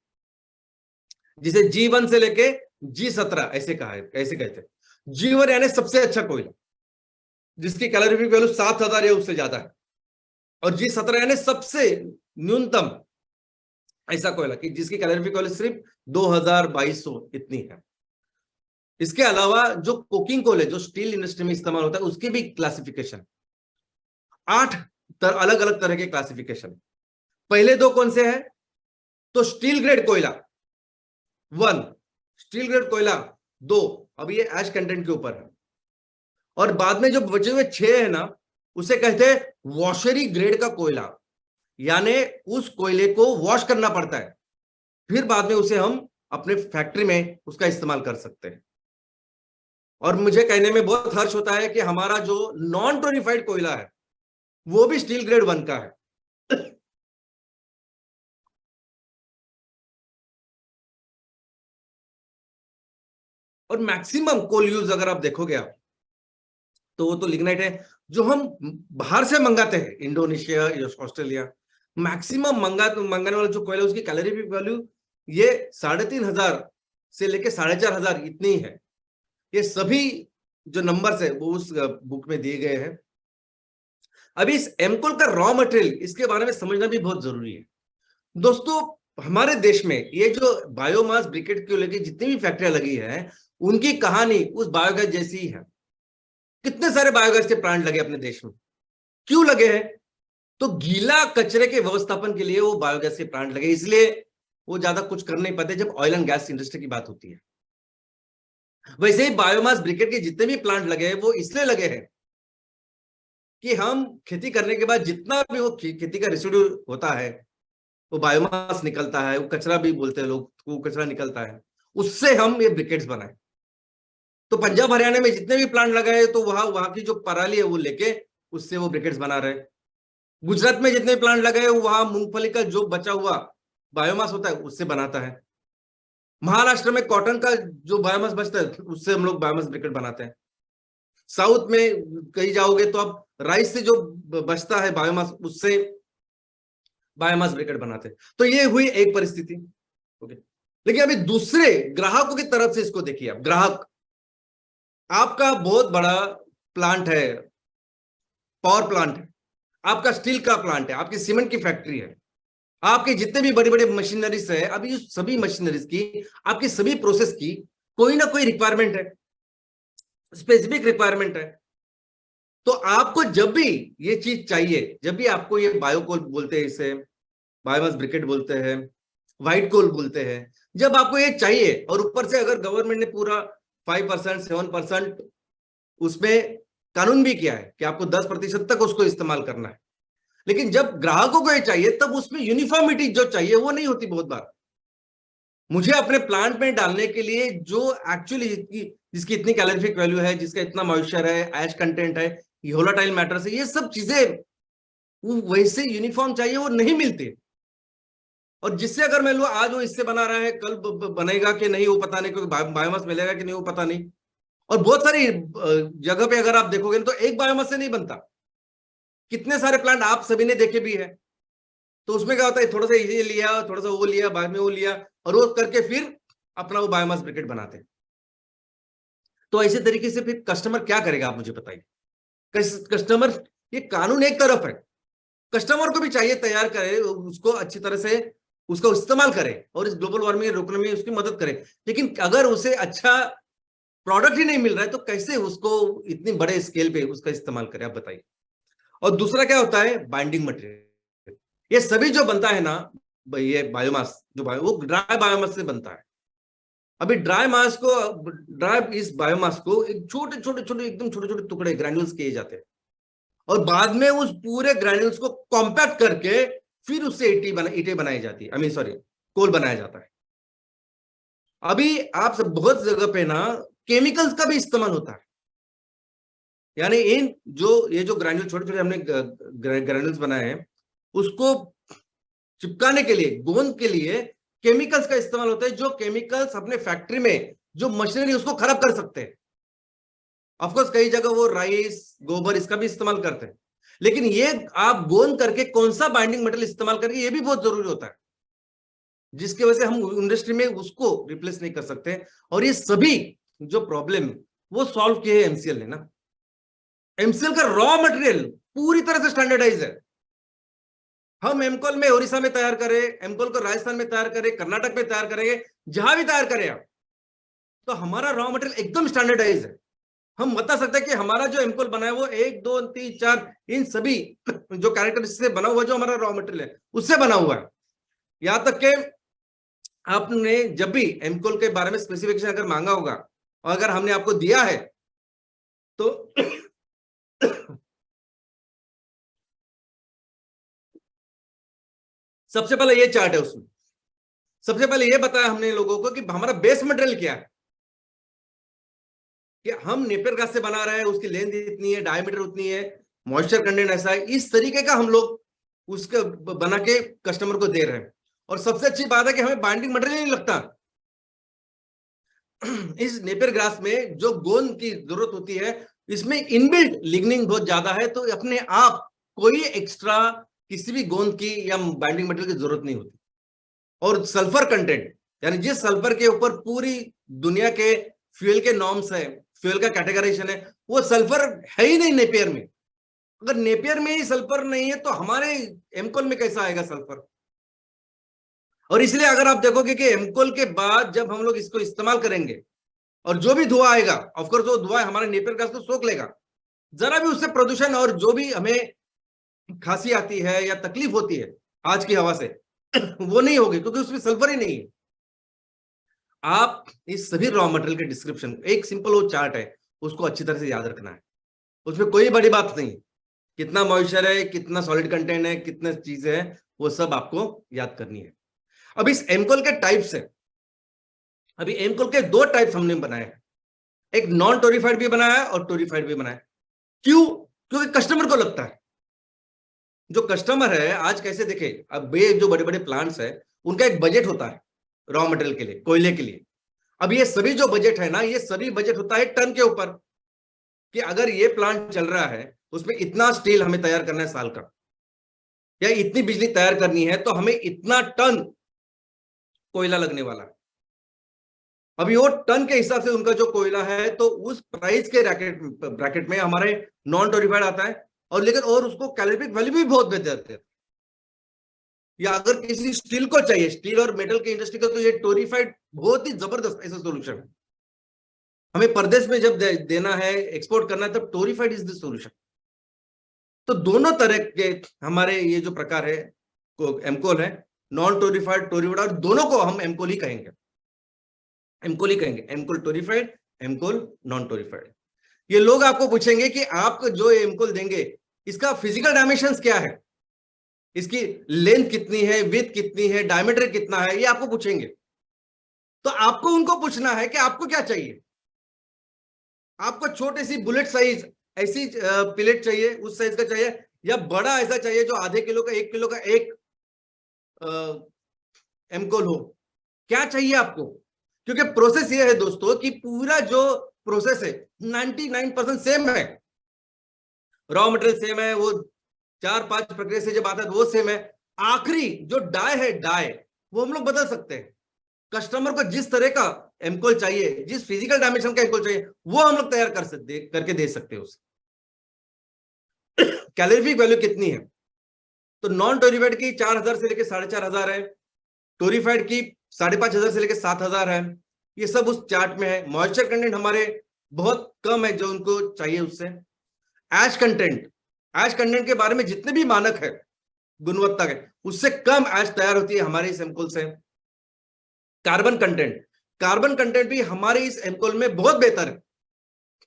जिसे G1 से लेके G17 ऐसे कहा है, ऐसे कहते हैं। G1 यानी सबसे अच्छा कोयला, जिसकी कैलोरीफिक वैल्यू 7000 या उससे ज्यादा है, और G17 यानी सबसे न्यूनतम ऐसा कोयला कि जिसकी कैलोरीफिक वैल्यू सिर्फ 2200 इतनी है। इसके अलावा जो कुकिंग कोल है, जो स्टील इंडस्ट्री में इस्तेमाल होता है, उसकी भी क्लासिफिकेशन 8 अलग अलग तरह के क्लासिफिकेशन। पहले दो कौन से हैं? तो स्टील ग्रेड कोयला 1, स्टील ग्रेड कोयला 2, अब ये ऐश कंटेंट के ऊपर है। और बाद में जो बचे हुए 6 है ना, उसे कहते हैं वॉशरी ग्रेड का कोयला, यानी उस कोयले को वॉश करना पड़ता है, फिर बाद में उसे हम अपने फैक्ट्री में उसका इस्तेमाल कर सकते हैं। और मुझे कहने में बहुत हर्ष होता है कि हमारा जो नॉन टोरिफाइड कोयला है वो भी स्टील ग्रेड 1 का है। और मैक्सिमम कोल यूज अगर आप देखोगे आप, तो वो तो लिग्नाइट है जो हम बाहर से मंगाते हैं, इंडोनेशिया या ऑस्ट्रेलिया। मैक्सिमम मंगाने वाला जो कोयला, उसकी कैलोरीफिक वैल्यू ये 3500 से लेके 4500 इतनी है। ये सभी जो नंबर्स है वो उस बुक में दिए गए हैं। अभी इस एमकोल का रॉ मटेरियल, इसके बारे में समझना भी बहुत जरूरी है। दोस्तों, हमारे देश में ये जो बायोमास ब्रिकेट को लेकर जितनी भी फैक्ट्रियां लगी है, उनकी कहानी उस बायोगैस जैसी ही है। कितने सारे बायोगैस के प्लांट लगे अपने देश में, क्यों लगे हैं? तो गीला कचरे के व्यवस्थापन के लिए वो बायोगैस के प्लांट लगे, इसलिए वो ज्यादा कुछ कर नहीं पाते जब ऑयल एंड गैस इंडस्ट्री की बात होती है। वैसे ही बायोमास ब्रिकेट के जितने भी प्लांट लगे हैं वो इसलिए लगे हैं कि हम खेती करने के बाद जितना भी वो खेती का रेसिड्यू होता है, वो बायोमास निकलता है, वो कचरा भी बोलते हैं लोग, वो कचरा निकलता है, उससे हम ये ब्रिकेट्स बनाए। तो पंजाब हरियाणा में जितने भी प्लांट लगाए तो वहां की जो पराली है वो लेके उससे वो ब्रिकेट्स बना रहे। गुजरात में जितने प्लांट लगाए वहां मूंगफली का जो बचा हुआ बायोमास होता है उससे बनाता है। महाराष्ट्र में कॉटन का जो बायोमास बचता है उससे हम लोग बायोमास ब्रिकेट बनाते हैं। साउथ में कहीं जाओगे तो आप राइस से जो बचता है बायोमास, उससे बायोमास ब्रिकेट बनाते हैं। तो ये हुई एक परिस्थिति। ओके, लेकिन अभी दूसरे ग्राहकों की तरफ से इसको देखिए। आप ग्राहक, आपका बहुत बड़ा प्लांट है, पावर प्लांट है, आपका स्टील का प्लांट है, आपकी सीमेंट की फैक्ट्री है, आपके जितने भी बड़ी बड़ी मशीनरीज है, अभी सभी मशीनरीज की, आपकी सभी प्रोसेस की कोई ना कोई रिक्वायरमेंट है। स्पेसिफिक रिक्वायरमेंट है। तो आपको जब भी ये चीज चाहिए, जब भी आपको ये बायोकोल बोलते हैं, इसे बायोमास ब्रिकेट बोलते हैं, व्हाइट कोल बोलते हैं, जब आपको ये चाहिए और ऊपर से अगर गवर्नमेंट ने पूरा 5% 7% उसमें कानून भी किया है कि आपको 10% तक उसको इस्तेमाल करना है, लेकिन जब ग्राहकों को ये चाहिए तब उसमें यूनिफॉर्मिटी जो चाहिए वो नहीं होती। बहुत बार मुझे अपने प्लांट में डालने के लिए जो एक्चुअली जिसकी इतनी कैलोरीफिक वैल्यू है, जिसका इतना मॉइस्चर है, एश कंटेंट है, वोलाटाइल मैटर है, ये सब चीजें वो वैसे यूनिफॉर्म चाहिए, वो नहीं मिलती। और जिससे अगर मैं लो आज वो इससे बना रहा है, कल बनेगा कि नहीं वो पता नहीं, क्योंकि बायोमास मिलेगा कि नहीं वो पता नहीं। और बहुत सारी जगह पे अगर आप देखोगे तो एक बायोमास से नहीं बनता, कितने सारे प्लांट आप सभी ने देखे भी है। तो उसमें क्या होता है, थोड़ा सा ये लिया, थोड़ा सा वो लिया, बाद में वो लिया, और वो करके फिर अपना वो बायोमास ब्रिकेट बनाते हैं। तो ऐसे तरीके से फिर कस्टमर क्या करेगा, आप मुझे बताइए। कस्टमर, ये कानून एक तरफ है, कस्टमर को भी चाहिए तैयार करे, उसको अच्छी तरह से उसको इस्तेमाल करे और इस ग्लोबल वार्मिंग रोकने में उसकी मदद करे। लेकिन अगर उसे अच्छा प्रोडक्ट ही नहीं मिल रहा है तो कैसे उसको इतनी बड़े स्केल पे उसका इस्तेमाल करे, आप बताइए। और दूसरा क्या होता है, बाइंडिंग मटेरियल। ये सभी जो बनता है ना, ये बायोमास जो वो ड्राई बायोमास से बनता है। अभी ड्राई इस बायोमास को एक छोटे छोटे छोटे एकदम छोटे छोटे टुकड़े ग्रैन्यूल्स किए जाते हैं, और बाद में उस पूरे ग्रैन्यूल्स को कॉम्पैक्ट करके फिर उससे ईटे बनाई जाती है, आई मीन सॉरी, कोल बनाया जाता है। अभी आप सब बहुत जगह पे ना केमिकल्स का भी इस्तेमाल होता है, यानी इन जो ग्रैन्यूल छोटे छोटे हमने ग्रैन्यूल्स बनाए हैं, उसको चिपकाने के लिए, गोंद के लिए केमिकल्स का इस्तेमाल होता है, जो केमिकल्स अपने फैक्ट्री में जो मशीनरी उसको खराब कर सकते हैं। ऑफकोर्स कई जगह वो राइस, गोबर इसका भी इस्तेमाल करते हैं, लेकिन ये आप गोंद करके कौन सा बाइंडिंग मटेरियल इस्तेमाल करके, ये भी बहुत जरूरी होता है, जिसकी वजह से हम इंडस्ट्री में उसको रिप्लेस नहीं कर सकते। और ये सभी जो प्रॉब्लम वो सॉल्व किए हैं एमसीएल ने ना। एमसीएल का रॉ मटेरियल पूरी तरह से स्टैंडर्डाइज है। हम एमकोल में ओडिशा में तैयार करें, एमकोल को राजस्थान में तैयार करें, कर्नाटक में तैयार करेंगे, जहां भी तैयार करें आप, तो हमारा रॉ मटेरियल एकदम स्टैंडर्डाइज है। हम बता सकते हैं कि हमारा जो एमकोल बना है वो 1 2 3 4 इन सभी जो कैरेक्टरिस्टिक से बना हुआ, जो हमारा रॉ मटेरियल है उससे बना हुआ है। यहां तक कि आपने जब भी एमकोल के बारे में स्पेसिफिकेशन अगर मांगा होगा और अगर हमने आपको दिया है तो सबसे पहले ये चार्ट है, उसमें सबसे पहले ये बताया हमने लोगों को कि हमारा बेस मटेरियल क्या है, कि हम नेपियर घास से बना रहे हैं, उसकी लेंथ इतनी है, डायमीटर उतनी है, मॉइस्चर कंटेंट ऐसा है, इस तरीके का हम लोग उसके बना के कस्टमर को दे रहे हैं। और सबसे अच्छी बात है कि हमें बाइंडिंग मटेरियल नहीं लगता। इस नेपियर ग्रास में जो गोंद की जरूरत होती है, इसमें इनबिल्ट लिग्निन बहुत ज्यादा है, तो अपने आप कोई एक्स्ट्रा किसी भी गोंद की या बाइंडिंग मटेरियल की जरूरत नहीं होती। और सल्फर कंटेंट, यानी जिस सल्फर के ऊपर पूरी दुनिया के फ्यूल के नॉर्म्स है, फ्यूल का कैटेगराइजेशन है, वो सल्फर है ही नहीं नेपियर में। अगर नेपियर में ही सल्फर नहीं है तो हमारे एमकोल में कैसा आएगा सल्फर। और इसलिए अगर आप देखोगे कि एमकोल के बाद जब हम लोग इसको इस्तेमाल करेंगे और जो भी धुआं आएगा, ऑफकोर्स वो धुआं हमारे नेपियर गैस को सोख लेगा, जरा भी उससे प्रदूषण और जो भी हमें खांसी आती है या तकलीफ होती है आज की हवा से वो नहीं होगी, क्योंकि उसमें सल्फर ही नहीं है। आप इस सभी रॉ मटेरियल के डिस्क्रिप्शन, एक सिंपल वो चार्ट है, उसको अच्छी तरह से याद रखना है। उसमें कोई बड़ी बात नहीं, कितना मॉइस्चर है, कितना सॉलिड कंटेंट है, कितने चीजें हैं, वो सब आपको याद करनी है। अब इस एमकोल के टाइप्स है, अभी एमकोल के 2 टाइप्स हमने बनाए हैं, एक नॉन टोरिफाइड भी बनाया है और टोरिफाइड भी बनाया है। क्यों? क्योंकि कस्टमर को लगता है, जो कस्टमर है आज कैसे देखे, अब ये जो बड़े बड़े प्लांट्स है उनका एक बजट होता है रॉ मटेरियल के लिए, कोयले के लिए। अब ये सभी जो बजट है ना, ये सभी बजट होता है टन के ऊपर, कि अगर ये प्लांट चल रहा है उसमें इतना स्टील हमें तैयार करना है साल का, या इतनी बिजली तैयार करनी है तो हमें इतना टन कोयला लगने वाला है। अभी वो टन के हिसाब से उनका जो कोयला है, तो उस प्राइस के ब्रैकेट में हमारे नॉन टोरिफाइड आता है, और लेकिन और उसको कैलोरीफिक वैल्यू भी बहुत बेहतर है। या अगर किसी स्टील को चाहिए, स्टील और मेटल की इंडस्ट्री का, तो ये टोरिफाइड बहुत ही जबरदस्त ऐसा सोल्यूशन है। हमें परदेश में जब देना है, एक्सपोर्ट करना है, तब टोरिफाइड इज द सॉल्यूशन। तो दोनों तरह के हमारे ये जो प्रकार है एमकोल है, नॉन टोरिफाइड, टोरिफाइड, और दोनों को हम एमकोल ही कहेंगे, एमकोल ही कहेंगे, एमकोल टोरिफाइड, एमकोल नॉन टोरिफाइड। ये लोग आपको पूछेंगे कि आप जो एमकोल देंगे इसका फिजिकल डायमेंशंस क्या है, इसकी लेंथ कितनी है, विड्थ कितनी है, डायमीटर कितना है, ये आपको पूछेंगे। तो आपको उनको पूछना है कि आपको क्या चाहिए। आपको छोटी सी बुलेट साइज ऐसी प्लेट चाहिए, उस साइज का चाहिए, या बड़ा ऐसा चाहिए जो आधे किलो का, 1 किलो का एक एमकोल हो, क्या चाहिए आपको? क्योंकि प्रोसेस ये है दोस्तों कि पूरा जो प्रोसेस है 99% सेम है, रॉ मटेरियल सेम है, वो 4-5 प्रक्रिया से जब आता है तो वो सेम है। आखिरी जो डाई है, डाई वो हम लोग बदल सकते हैं। कस्टमर को जिस तरह का एमकोल चाहिए, जिस फिजिकल डायमेंशन का एमकोल चाहिए, वो हम लोग तैयार कर सकते, करके दे सकते हैं उसे। कैलोरीफिक वैल्यू कितनी है? तो नॉन टोरिफाइड की 4000 से लेकर 4500 है, टोरिफाइड की 5500 से लेकर 7000 है। ये सब उस चार्ट में है। मॉइस्चर कंटेंट हमारे बहुत कम है जो उनको चाहिए उससे। ऐश कंटेंट, ऐश कंटेंट के बारे में जितने भी मानक है गुणवत्ता के, उससे कम ऐश तैयार होती है हमारे इस एमकोल से। कार्बन कंटेंट, कार्बन कंटेंट भी हमारे इस एमकोल में बहुत बेहतर है।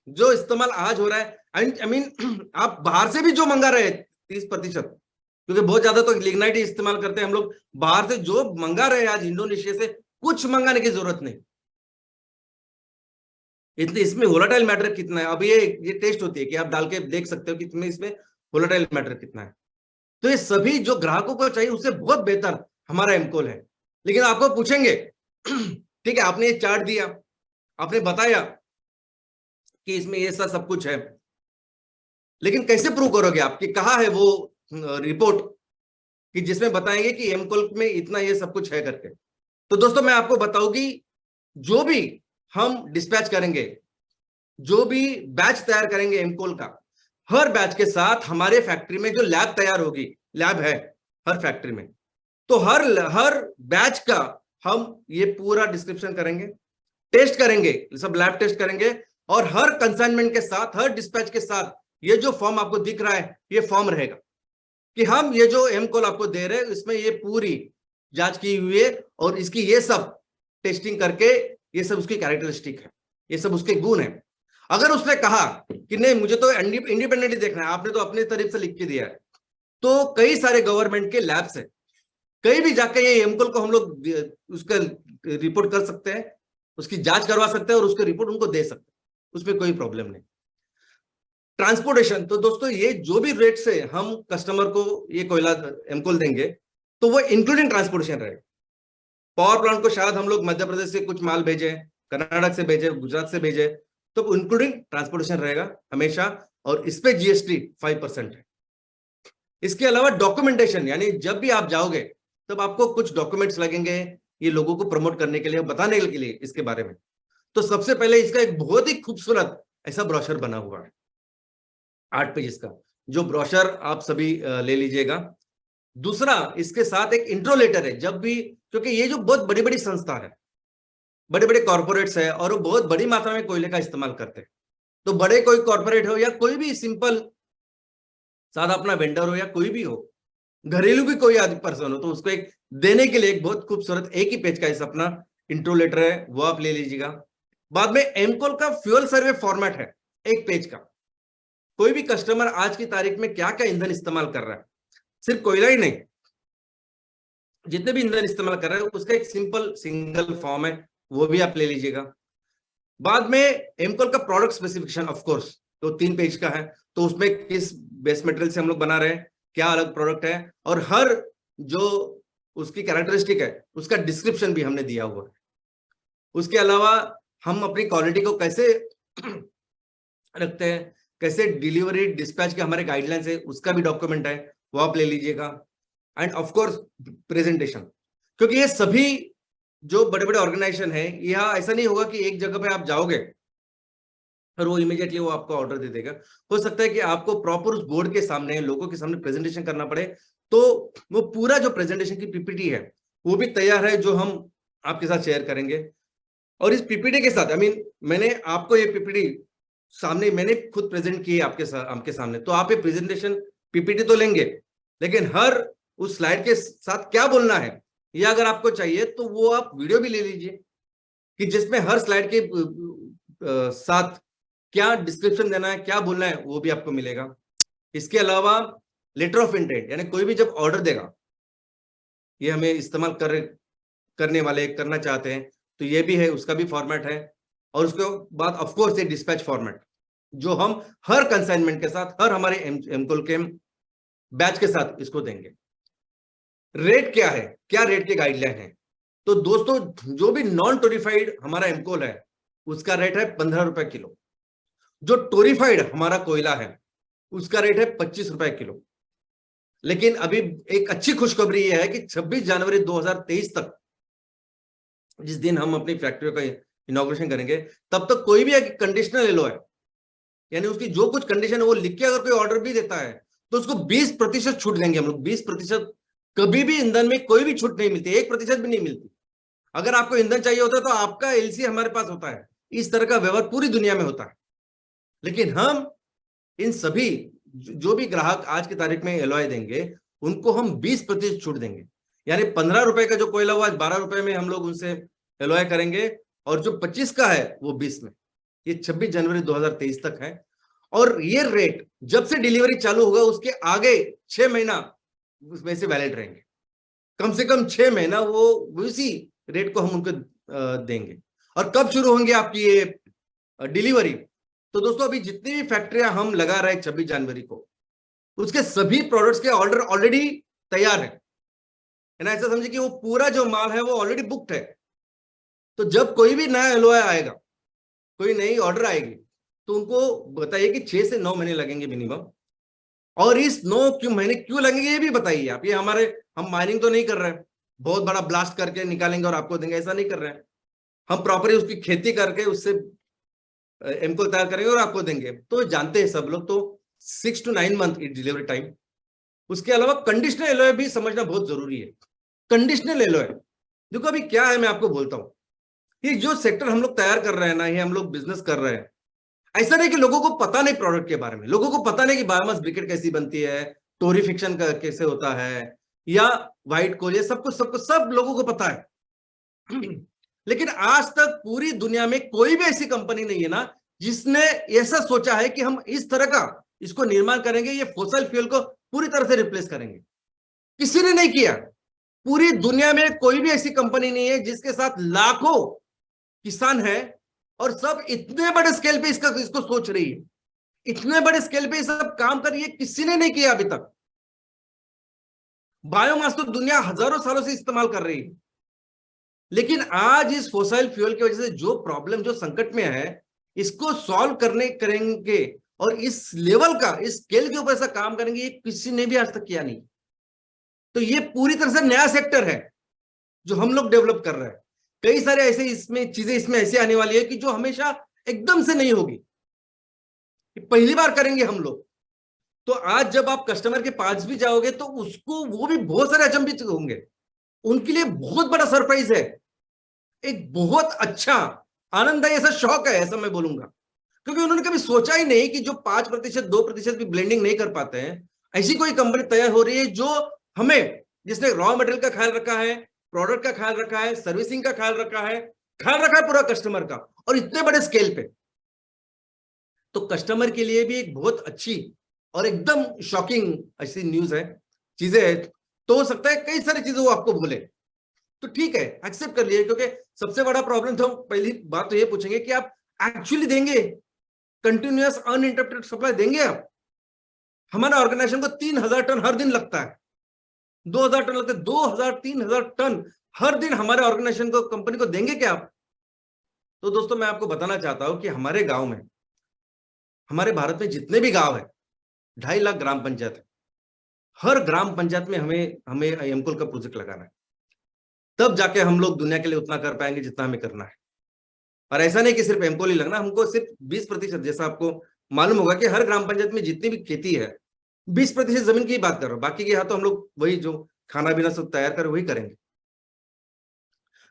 जो इस्तेमाल आज हो रहा है, आई मीन आप बाहर से भी जो मंगा रहे हैं 30%, क्योंकि बहुत ज्यादा तो लिग्नाइट ही इस्तेमाल करते हैं हम लोग, बाहर से जो मंगा रहे हैं आज इंडोनेशिया से, कुछ मंगाने की जरूरत नहीं। इतने इसमें वोलेटाइल मैटर कितना है, अब ये टेस्ट होती है कि आप डाल के देख सकते हो कि इसमें वोलेटाइल मैटर कितना है। तो ये सभी जो ग्राहकों को चाहिए उससे बहुत बेहतर हमारा एमकोल है। लेकिन आपको पूछेंगे ठीक है, आपने ये चार्ट दिया, आपने बताया कि इसमें ये सब कुछ है, लेकिन कैसे प्रूव करोगे आप कि कहाँ है वो रिपोर्ट कि जिसमें बताएंगे कि एमकोल में इतना ये सब कुछ है करके? तो दोस्तों मैं आपको बताऊं कि जो भी हम डिस्पैच करेंगे, जो भी बैच तैयार करेंगे एमकोल का, हर बैच के साथ हमारे फैक्ट्री में जो लैब तैयार होगी, लैब है हर फैक्ट्री में, तो हर बैच का हम ये पूरा डिस्क्रिप्शन करेंगे, टेस्ट करेंगे, सब लैब टेस्ट करेंगे, और हर कंसाइनमेंट के साथ, हर डिस्पैच के साथ ये जो फॉर्म आपको दिख रहा है ये फॉर्म रहेगा कि हम ये जो एमकोल आपको दे रहे हैं इसमें ये पूरी जांच की हुई है और इसकी ये सब टेस्टिंग करके ये सब उसकी कैरेक्टरिस्टिक है, ये सब उसके गुण है। अगर उसने कहा कि नहीं मुझे तो इंडिपेंडेंटली देखना है, आपने तो अपने तरफ से लिख के दिया है, तो कई सारे गवर्नमेंट के लैब्स है, कहीं भी जाकर ये एमकोल को हम लोग उसका रिपोर्ट कर सकते हैं, उसकी जांच करवा सकते हैं और उसका रिपोर्ट उनको दे सकते हैं, उसमें कोई प्रॉब्लम नहीं। ट्रांसपोर्टेशन, तो दोस्तों ये जो भी रेट से हम कस्टमर को ये कोयला एमकोल देंगे तो वो इंक्लूडिंग ट्रांसपोर्टेशन रहेगा। पावर प्लांट को शायद हम लोग मध्य प्रदेश से कुछ माल भेजे, कर्नाटक से भेजे, गुजरात से भेजे, तो इंक्लूडिंग ट्रांसपोर्टेशन रहेगा हमेशा, और इस पे जीएसटी 5% है। इसके अलावा डॉक्यूमेंटेशन, यानी जब भी आप जाओगे तब आपको कुछ डॉक्यूमेंट्स लगेंगे ये लोगों को प्रमोट करने के लिए, बताने के लिए इसके बारे में। तो सबसे पहले इसका एक बहुत ही खूबसूरत ऐसा ब्रोशर बना हुआ है 8 पेजेस का, जो ब्रोशर आप सभी ले लीजिएगा। दूसरा, इसके साथ एक इंट्रो लेटर है, जब भी, क्योंकि ये जो बहुत बड़ी बड़ी संस्था है, बड़े बड़े कॉर्पोरेट्स है और वो बहुत बड़ी मात्रा में कोयले का इस्तेमाल करते हैं, तो बड़े कोई कॉर्पोरेट हो या कोई भी सिंपल सादा अपना वेंडर हो या कोई भी हो, घरेलू भी कोई आदि पर्सन हो, तो उसको एक देने के लिए एक बहुत खूबसूरत एक ही पेज का इस अपना इंट्रो लेटर है, वो आप ले लीजिएगा। बाद में एमकोल का फ्यूल सर्वे फॉर्मेट है 1 पेज का, कोई भी कस्टमर आज की तारीख में क्या क्या ईंधन इस्तेमाल कर रहा है, सिर्फ कोयला ही नहीं, जितने भी ईंधन इस्तेमाल कर रहे हैं उसका एक सिंपल सिंगल फॉर्म है, वो भी आप ले लीजिएगा। बाद में एमकोल का प्रोडक्ट स्पेसिफिकेशन ऑफ कोर्स तो 3 पेज का है, तो उसमें किस बेस मटेरियल से हम लोग बना रहे हैं, क्या अलग प्रोडक्ट है, और हर जो उसकी कैरेक्टरिस्टिक है उसका डिस्क्रिप्शन भी हमने दिया हुआ है। उसके अलावा हम अपनी क्वालिटी को कैसे रखते हैं, कैसे डिलीवरी डिस्पैच के हमारे गाइडलाइंस है, उसका भी डॉक्यूमेंट है, वो आप ले लीजिएगा। एंड ऑफ कोर्स प्रेजेंटेशन, क्योंकि ये सभी जो बड़े बड़े ऑर्गेनाइजेशन है, यहाँ ऐसा नहीं होगा कि एक जगह पे आप जाओगे और वो इमीडिएटली वो आपको ऑर्डर दे देगा। हो सकता है कि आपको प्रॉपर उस बोर्ड के सामने, लोगों के सामने प्रेजेंटेशन करना पड़े, तो वो पूरा जो प्रेजेंटेशन की पीपीटी है वो भी तैयार है, जो हम आपके साथ शेयर करेंगे। और इस पीपीटी के साथ मैंने आपको ये पीपीटी सामने मैंने खुद प्रेजेंट की आपके सामने, तो आप ये प्रेजेंटेशन पीपीटी तो लेंगे, लेकिन हर उस स्लाइड के साथ क्या बोलना है या अगर आपको चाहिए तो वो आप वीडियो भी ले लीजिए कि जिसमें हर स्लाइड के साथ क्या डिस्क्रिप्शन देना है, क्या बोलना है, वो भी आपको मिलेगा। इसके अलावा लेटर ऑफ इंटेंट, यानी कोई भी जब ऑर्डर देगा, ये हमें इस्तेमाल करने वाले करना चाहते हैं तो ये भी है, उसका भी फॉर्मेट है। और उसके बाद ऑफ कोर्स ये डिस्पैच फॉर्मेट जो हम हर कंसाइनमेंट के साथ, हर हमारे एमकोल के बैच के साथ इसको देंगे। रेट क्या है, क्या रेट के गाइडलाइन है? तो दोस्तों, जो भी नॉन टोरिफाइड हमारा एमकोल है उसका रेट है 15 रुपए किलो। जो टोरिफाइड हमारा कोयला है उसका रेट है 25 रुपए किलो। लेकिन अभी एक अच्छी खुशखबरी यह है कि 26 जनवरी 2023 तक, जिस दिन हम अपनी फैक्ट्री का इनॉग्रेशन करेंगे, तब तक कोई भी एक कंडीशनल एलओ है, यानी उसकी जो कुछ कंडीशन है वो लिख के अगर कोई ऑर्डर भी देता है तो उसको 20% छूट देंगे हम लोग। 20%। कभी भी ईंधन में कोई भी छूट नहीं मिलती, 1% भी नहीं मिलती। अगर आपको ईंधन चाहिए होता है तो आपका एलसी हमारे पास होता है। इस तरह का व्यवहार पूरी दुनिया में होता है। लेकिन हम इन सभी जो भी ग्राहक आज की तारीख में एलओआई देंगे उनको हम 20% छूट देंगे, यानी 15 रुपए का जो कोयला हुआ 12 रुपए में हम लोग उनसे एलओआई करेंगे, और जो 25 का है वो 20 में। ये 26 जनवरी 2023 तक है। और ये रेट जब से डिलीवरी चालू होगा उसके आगे 6 महीना उसमें से वैलिड रहेंगे। कम से कम 6 महीना वो उसी रेट को हम उनको देंगे। और कब शुरू होंगे आपकी ये डिलीवरी? तो दोस्तों, अभी जितनी भी फैक्ट्रियां हम लगा रहे हैं 26 जनवरी को, उसके सभी प्रोडक्ट्स के ऑर्डर ऑलरेडी तैयार है ना। ऐसा समझिए कि वो पूरा जो माल है वो ऑलरेडी बुक्ड है। तो जब कोई भी नया एलओआई आएगा, कोई नई ऑर्डर आएगी, तो उनको बताइए कि 6 से 9 महीने लगेंगे मिनिमम। और इस 9 महीने क्यों लगेंगे ये भी बताइए आप। ये हम माइनिंग तो नहीं कर रहे हैं, बहुत बड़ा ब्लास्ट करके निकालेंगे और आपको देंगे, ऐसा नहीं कर रहे हैं। हम प्रॉपरली उसकी खेती करके उससे एमको तैयार करेंगे और आपको देंगे। तो जानते हैं सब लोग, तो 6 to 9 मंथ की डिलीवरी टाइम। उसके अलावा कंडीशनल एलओए भी समझना बहुत जरूरी है। कंडीशनल एलओए देखो अभी क्या है, मैं आपको बोलता हूं। ये जो सेक्टर हम लोग तैयार कर रहे हैं ना, ये हम लोग बिजनेस कर रहे हैं, ऐसा नहीं कि लोगों को पता नहीं प्रोडक्ट के बारे में, लोगों को पता नहीं कि बायोमास ब्रिकेट कैसी बनती है, टोरिफिक्शन का कैसे होता है, या व्हाइट कोल, ये सब लोगों को पता है। लेकिन आज तक पूरी दुनिया में कोई भी ऐसी कंपनी नहीं है ना जिसने ऐसा सोचा है कि हम इस तरह का इसको निर्माण करेंगे, ये फॉसिल फ्यूल को पूरी तरह से रिप्लेस करेंगे। किसी ने नहीं किया। पूरी दुनिया में कोई भी ऐसी कंपनी नहीं है जिसके साथ लाखों किसान है और सब इतने बड़े स्केल पे इसको सोच रही है। इतने बड़े स्केल पे सब काम कर रही है, किसी ने नहीं किया अभी तक। बायोमास तो दुनिया हजारों सालों से इस्तेमाल कर रही है, लेकिन आज इस फोसाइल फ्यूल की वजह से जो प्रॉब्लम, जो संकट में है, इसको सॉल्व करेंगे और इस लेवल का, इस स्केल के ऊपर ऐसा काम करेंगे, ये किसी ने भी आज तक किया नहीं। तो ये पूरी तरह से नया सेक्टर है जो हम लोग डेवलप कर रहे हैं। कई सारे ऐसे चीजें इसमें ऐसे आने वाली है कि जो हमेशा एकदम से नहीं होगी, पहली बार करेंगे हम लोग। तो आज जब आप कस्टमर के पास भी जाओगे तो उसको, वो भी बहुत सारे अचंभित होंगे, उनके लिए बहुत बड़ा सरप्राइज है, एक बहुत अच्छा आनंददायी ऐसा शौक है, ऐसा मैं बोलूंगा। क्योंकि उन्होंने कभी सोचा ही नहीं कि जो 5%, 2% भी ब्लेंडिंग नहीं कर पाते हैं, ऐसी कोई कंपनी तैयार हो रही है जो हमें, जिसने रॉ मटेरियल का ख्याल रखा है, प्रोडक्ट का ख्याल रखा है, सर्विसिंग का ख्याल रखा है पूरा कस्टमर का, और इतने बड़े स्केल पे। तो कस्टमर के लिए भी एक बहुत अच्छी और एकदम शॉकिंग ऐसी न्यूज है, चीजें है। तो हो सकता है कई सारी चीजें वो आपको बोले, तो ठीक है, एक्सेप्ट कर लिए। क्योंकि सबसे बड़ा प्रॉब्लम तो पहली बात तो ये पूछेंगे कि आप एक्चुअली देंगे, कंटिन्यूअस अनइंटरप्टेड सप्लाई देंगे आप? हमारे ऑर्गेनाइजेशन को 3000 टन हर दिन लगता है, 2000 टन लगता है, 2000 3000 टन हर दिन हमारे ऑर्गेनाइजेशन को, कंपनी को देंगे क्या आप? तो दोस्तों, मैं आपको बताना चाहता हूं कि हमारे गांव में, हमारे भारत में जितने भी गांव है, 2.5 लाख ग्राम पंचायत है। हर ग्राम पंचायत में हमें एमकोल का प्रोजेक्ट लगाना है, तब जाके हम लोग दुनिया के लिए उतना कर पाएंगे जितना हमें करना है। और ऐसा नहीं कि सिर्फ एमकोल ही लगना, हमको सिर्फ 20%, जैसा आपको मालूम होगा कि हर ग्राम पंचायत में जितनी भी खेती है 20% जमीन की ही बात कर रहा हूं, बाकी के यहाँ तो हम लोग वही जो खाना पीना सब तैयार कर वही करेंगे।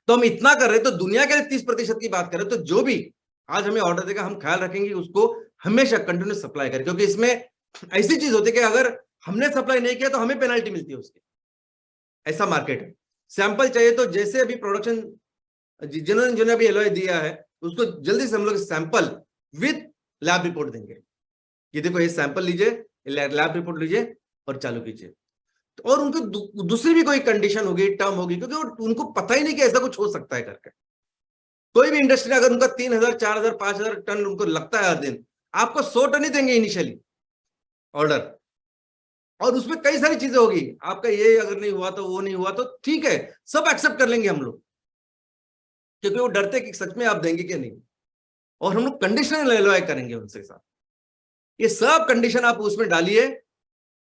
तो हम इतना कर रहे हैं, तो दुनिया के लिए 30% की बात करें, तो जो भी आज हमें ऑर्डर देगा हम ख्याल रखेंगे उसको हमेशा कंटिन्यूस सप्लाई करें, क्योंकि इसमें ऐसी चीज होती है कि अगर हमने सप्लाई नहीं किया तो हमें पेनल्टी मिलती है उसकी। ऐसा मार्केट है। सैंपल चाहिए तो जैसे अभी प्रोडक्शन जिन्होंने अभी एलओआई दिया है उसको जल्दी से हम लोग सैंपल विद लैब रिपोर्ट देंगे कि देखो ये सैंपल लीजिए, लैब रिपोर्ट लीजिए और चालू कीजिए। और उनको दूसरी भी कोई कंडीशन होगी, टर्म होगी, क्योंकि उनको पता ही नहीं कि ऐसा कुछ हो सकता है करके। कोई भी इंडस्ट्री अगर उनका 3000 4000 5000 टन उनको लगता है हर दिन, आपको 100 टन ही देंगे इनिशियली ऑर्डर, और उसमें कई सारी चीजें होगी। आपका ये अगर नहीं हुआ तो वो नहीं हुआ तो ठीक है, सब एक्सेप्ट कर लेंगे हम लोग, क्योंकि वो डरते कि सच में आप देंगे कि नहीं। और हम लोग कंडीशनल एलओआई करेंगे उनसे साथ। ये सब कंडीशन आप उसमें डालिए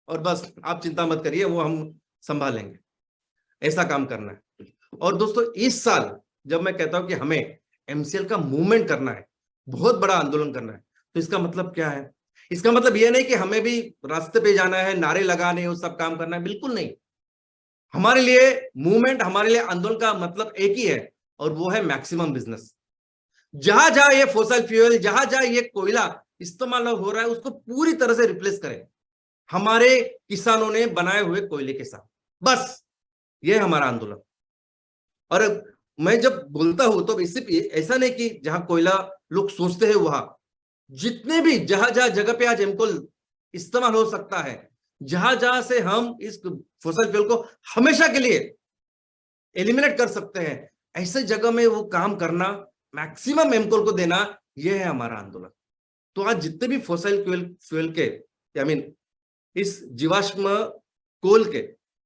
और बस आप चिंता मत करिए, वो हम संभालेंगे। ऐसा काम करना है। और दोस्तों इस साल जब मैं कहता हूं कि हमें एमसीएल का मूवमेंट करना है, बहुत बड़ा आंदोलन करना है, तो इसका मतलब क्या है? इसका मतलब यह नहीं कि हमें भी रास्ते पे जाना है, नारे लगाने, वो सब काम करना है, बिल्कुल नहीं। हमारे लिए मूवमेंट, हमारे लिए आंदोलन का मतलब एक ही है, और वो है मैक्सिमम बिजनेस। जहां जहां ये फॉसिल फ्यूल, जहां जहां ये कोयला इस्तेमाल हो रहा है, उसको पूरी तरह से रिप्लेस करें हमारे किसानों ने बनाए हुए कोयले के साथ। बस ये हमारा आंदोलन। और मैं जब बोलता हूं तो सिर्फ ऐसा नहीं कि जहां कोयला लोग सोचते हैं वहां, जितने भी जहां जहां जगह पे आज एमकोल इस्तेमाल हो सकता है, जहां जहां से हम इस फॉसिल फ्यूल को हमेशा के लिए एलिमिनेट कर सकते हैं, ऐसे जगह में वो काम करना, मैक्सिमम एमकोल को देना, यह है हमारा आंदोलन। तो आज जितने भी फॉसिल फ्यूल के आई मीन इस जीवाश्म कोल के,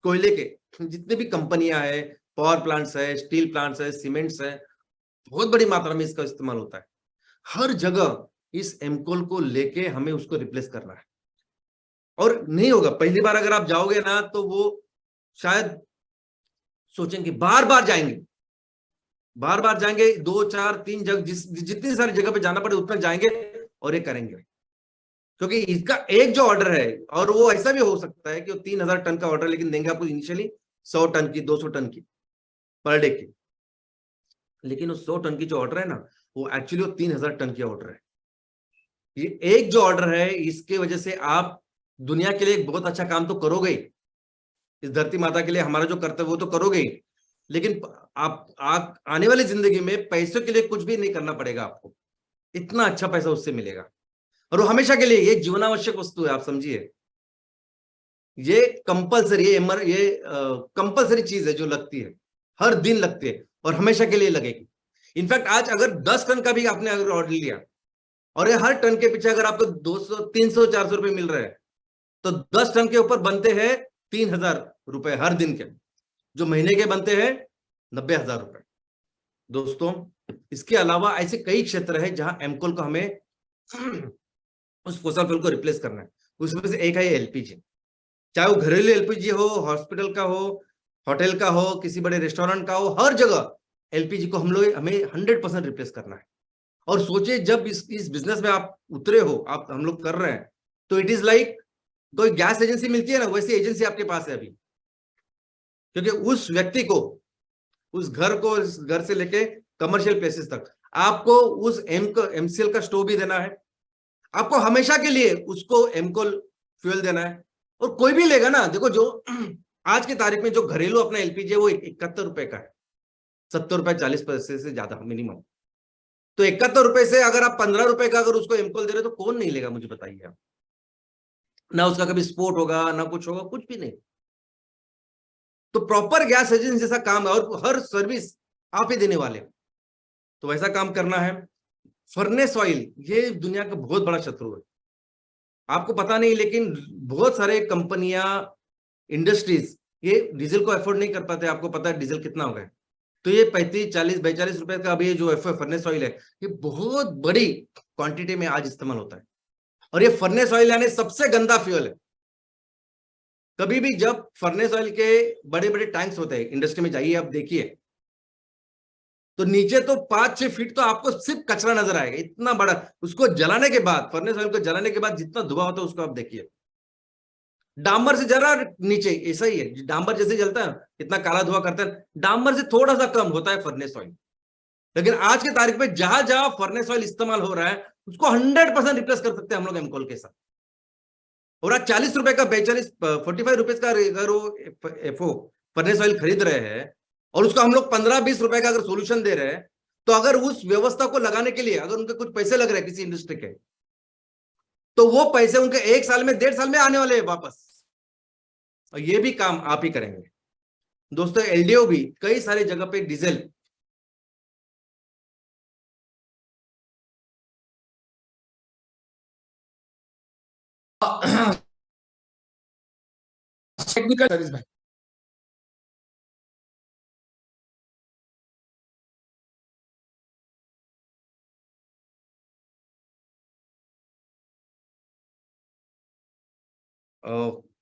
कोयले के जितने भी कंपनियां हैं, पावर प्लांट्स है, स्टील प्लांट्स है, सीमेंट्स है, बहुत बड़ी मात्रा में इसका इस्तेमाल होता है। हर जगह इस एमकोल को लेके हमें उसको रिप्लेस करना है। और नहीं होगा, पहली बार अगर आप जाओगे ना तो वो शायद सोचेंगे, बार बार जाएंगे, बार बार जाएंगे, 2 4 3 जगह, जितनी सारी जगह पे जाना पड़े उतना जाएंगे और ये करेंगे। क्योंकि इसका एक जो ऑर्डर है, और वो ऐसा भी हो सकता है कि वो 3000 टन का ऑर्डर लेकिन देंगे आपको इनिशियली 100 टन की, 200 टन की पर डे की। लेकिन उस 100 टन की जो ऑर्डर है ना, वो एक्चुअली वो 3000 टन की ऑर्डर है। ये एक जो ऑर्डर है, इसके वजह से आप दुनिया के लिए एक बहुत अच्छा काम तो करोगे ही, इस धरती माता के लिए हमारा जो कर्तव्य वो तो करोगे ही, लेकिन आप आने वाली जिंदगी में पैसों के लिए कुछ भी नहीं करना पड़ेगा आपको, इतना अच्छा पैसा उससे मिलेगा। और वो हमेशा के लिए ये जीवनावश्यक वस्तु है, आप समझिए। ये कंपलसरी, ये कंपलसरी चीज है जो लगती है, हर दिन लगती है और हमेशा के लिए लगेगी। इनफैक्ट आज अगर 10 टन का भी आपने अगर ऑर्डर लिया और ये हर टन के पीछे अगर आपको 200 300 400 रुपए मिल रहे हैं, तो 10 टन के ऊपर बनते हैं 3000 रुपए हर दिन के, जो महीने के बनते हैं 90,000 रुपए। दोस्तों इसके अलावा ऐसे कई क्षेत्र है जहां एमकोल को हमें उस फॉसिल फ्यूल को रिप्लेस करना है। उसमें से एक है एलपीजी, चाहे वो घरेलू एलपीजी हो, हॉस्पिटल का हो, होटल का हो, किसी बड़े रेस्टोरेंट का हो, हर जगह एलपीजी को हमें 100% रिप्लेस करना है। और सोचिए जब इस बिजनेस में आप उतरे हो, आप हम लोग कर रहे हैं, तो इट इज लाइक कोई गैस एजेंसी मिलती है ना, वैसी एजेंसी आपके पास है अभी। क्योंकि उस व्यक्ति को, उस घर को, इस घर से लेके कमर्शियल प्लेसेस तक आपको उस एमसीएल का स्टोव भी देना है, आपको हमेशा के लिए उसको एमकोल फ्यूल देना है। और कोई भी लेगा ना, देखो जो आज की तारीख में जो घरेलू अपना एलपीजी है वो 71 रुपए का है, 70 रुपए 40 पैसे से ज्यादा मिनिमम। तो 71 रुपए से अगर आप 15 रुपए का अगर उसको एमकोल दे रहे हो तो कौन नहीं लेगा, मुझे बताइए आप। ना उसका कभी स्पोर्ट होगा, ना कुछ होगा, कुछ भी नहीं। तो प्रॉपर गैस एजेंसी जैसा काम है और हर सर्विस आप ही देने वाले, तो वैसा काम करना है। फर्नेस ऑयल ये दुनिया का बहुत बड़ा शत्रु है, आपको पता नहीं, लेकिन बहुत सारे कंपनियां, इंडस्ट्रीज ये डीजल को अफोर्ड नहीं कर पाते। आपको पता है डीजल कितना हो गया? तो ये 35 40 42 रुपए का अभी जो फर्नेस ऑयल है, ये बहुत बड़ी क्वांटिटी में आज इस्तेमाल होता है। और ये फर्नेस ऑयल यानी सबसे गंदा फ्यूल है। कभी भी जब फर्नेस ऑयल के बड़े बड़े टैंक्स होते हैं, इंडस्ट्री में जाइए आप देखिए, तो नीचे तो 5-6 फीट तो आपको सिर्फ कचरा नजर आएगा, इतना बड़ा। उसको जलाने के बाद, फर्नेस ऑयल को जलाने के बाद जितना धुआं होता है उसको आप देखिए। डामर से जरा नीचे ऐसा ही है, डामर जैसे जलता है इतना काला धुआं करता है, डामर से थोड़ा सा कम होता है फर्नेस ऑयल। लेकिन आज के तारीख में जहां जहां फर्नेस ऑयल इस्तेमाल हो रहा है उसको 100% रिप्लेस कर सकते हैं हम लोग एमकोल के साथ। और आज 40 रुपए का 45 रुपए का अगर वो एफओ फर्नेस ऑयल खरीद रहे हैं और उसको हम लोग 15-20 रुपए का अगर सोल्यूशन दे रहे हैं, तो अगर उस व्यवस्था को लगाने के लिए अगर उनके कुछ पैसे लग रहे हैं किसी इंडस्ट्री के, तो वो पैसे उनके 1 साल में 1.5 साल में आने वाले हैं वापस। और ये भी काम आप ही करेंगे दोस्तों। एलडीओ भी कई सारी जगह पे डीजल टेक्निकल सर्विस भाई।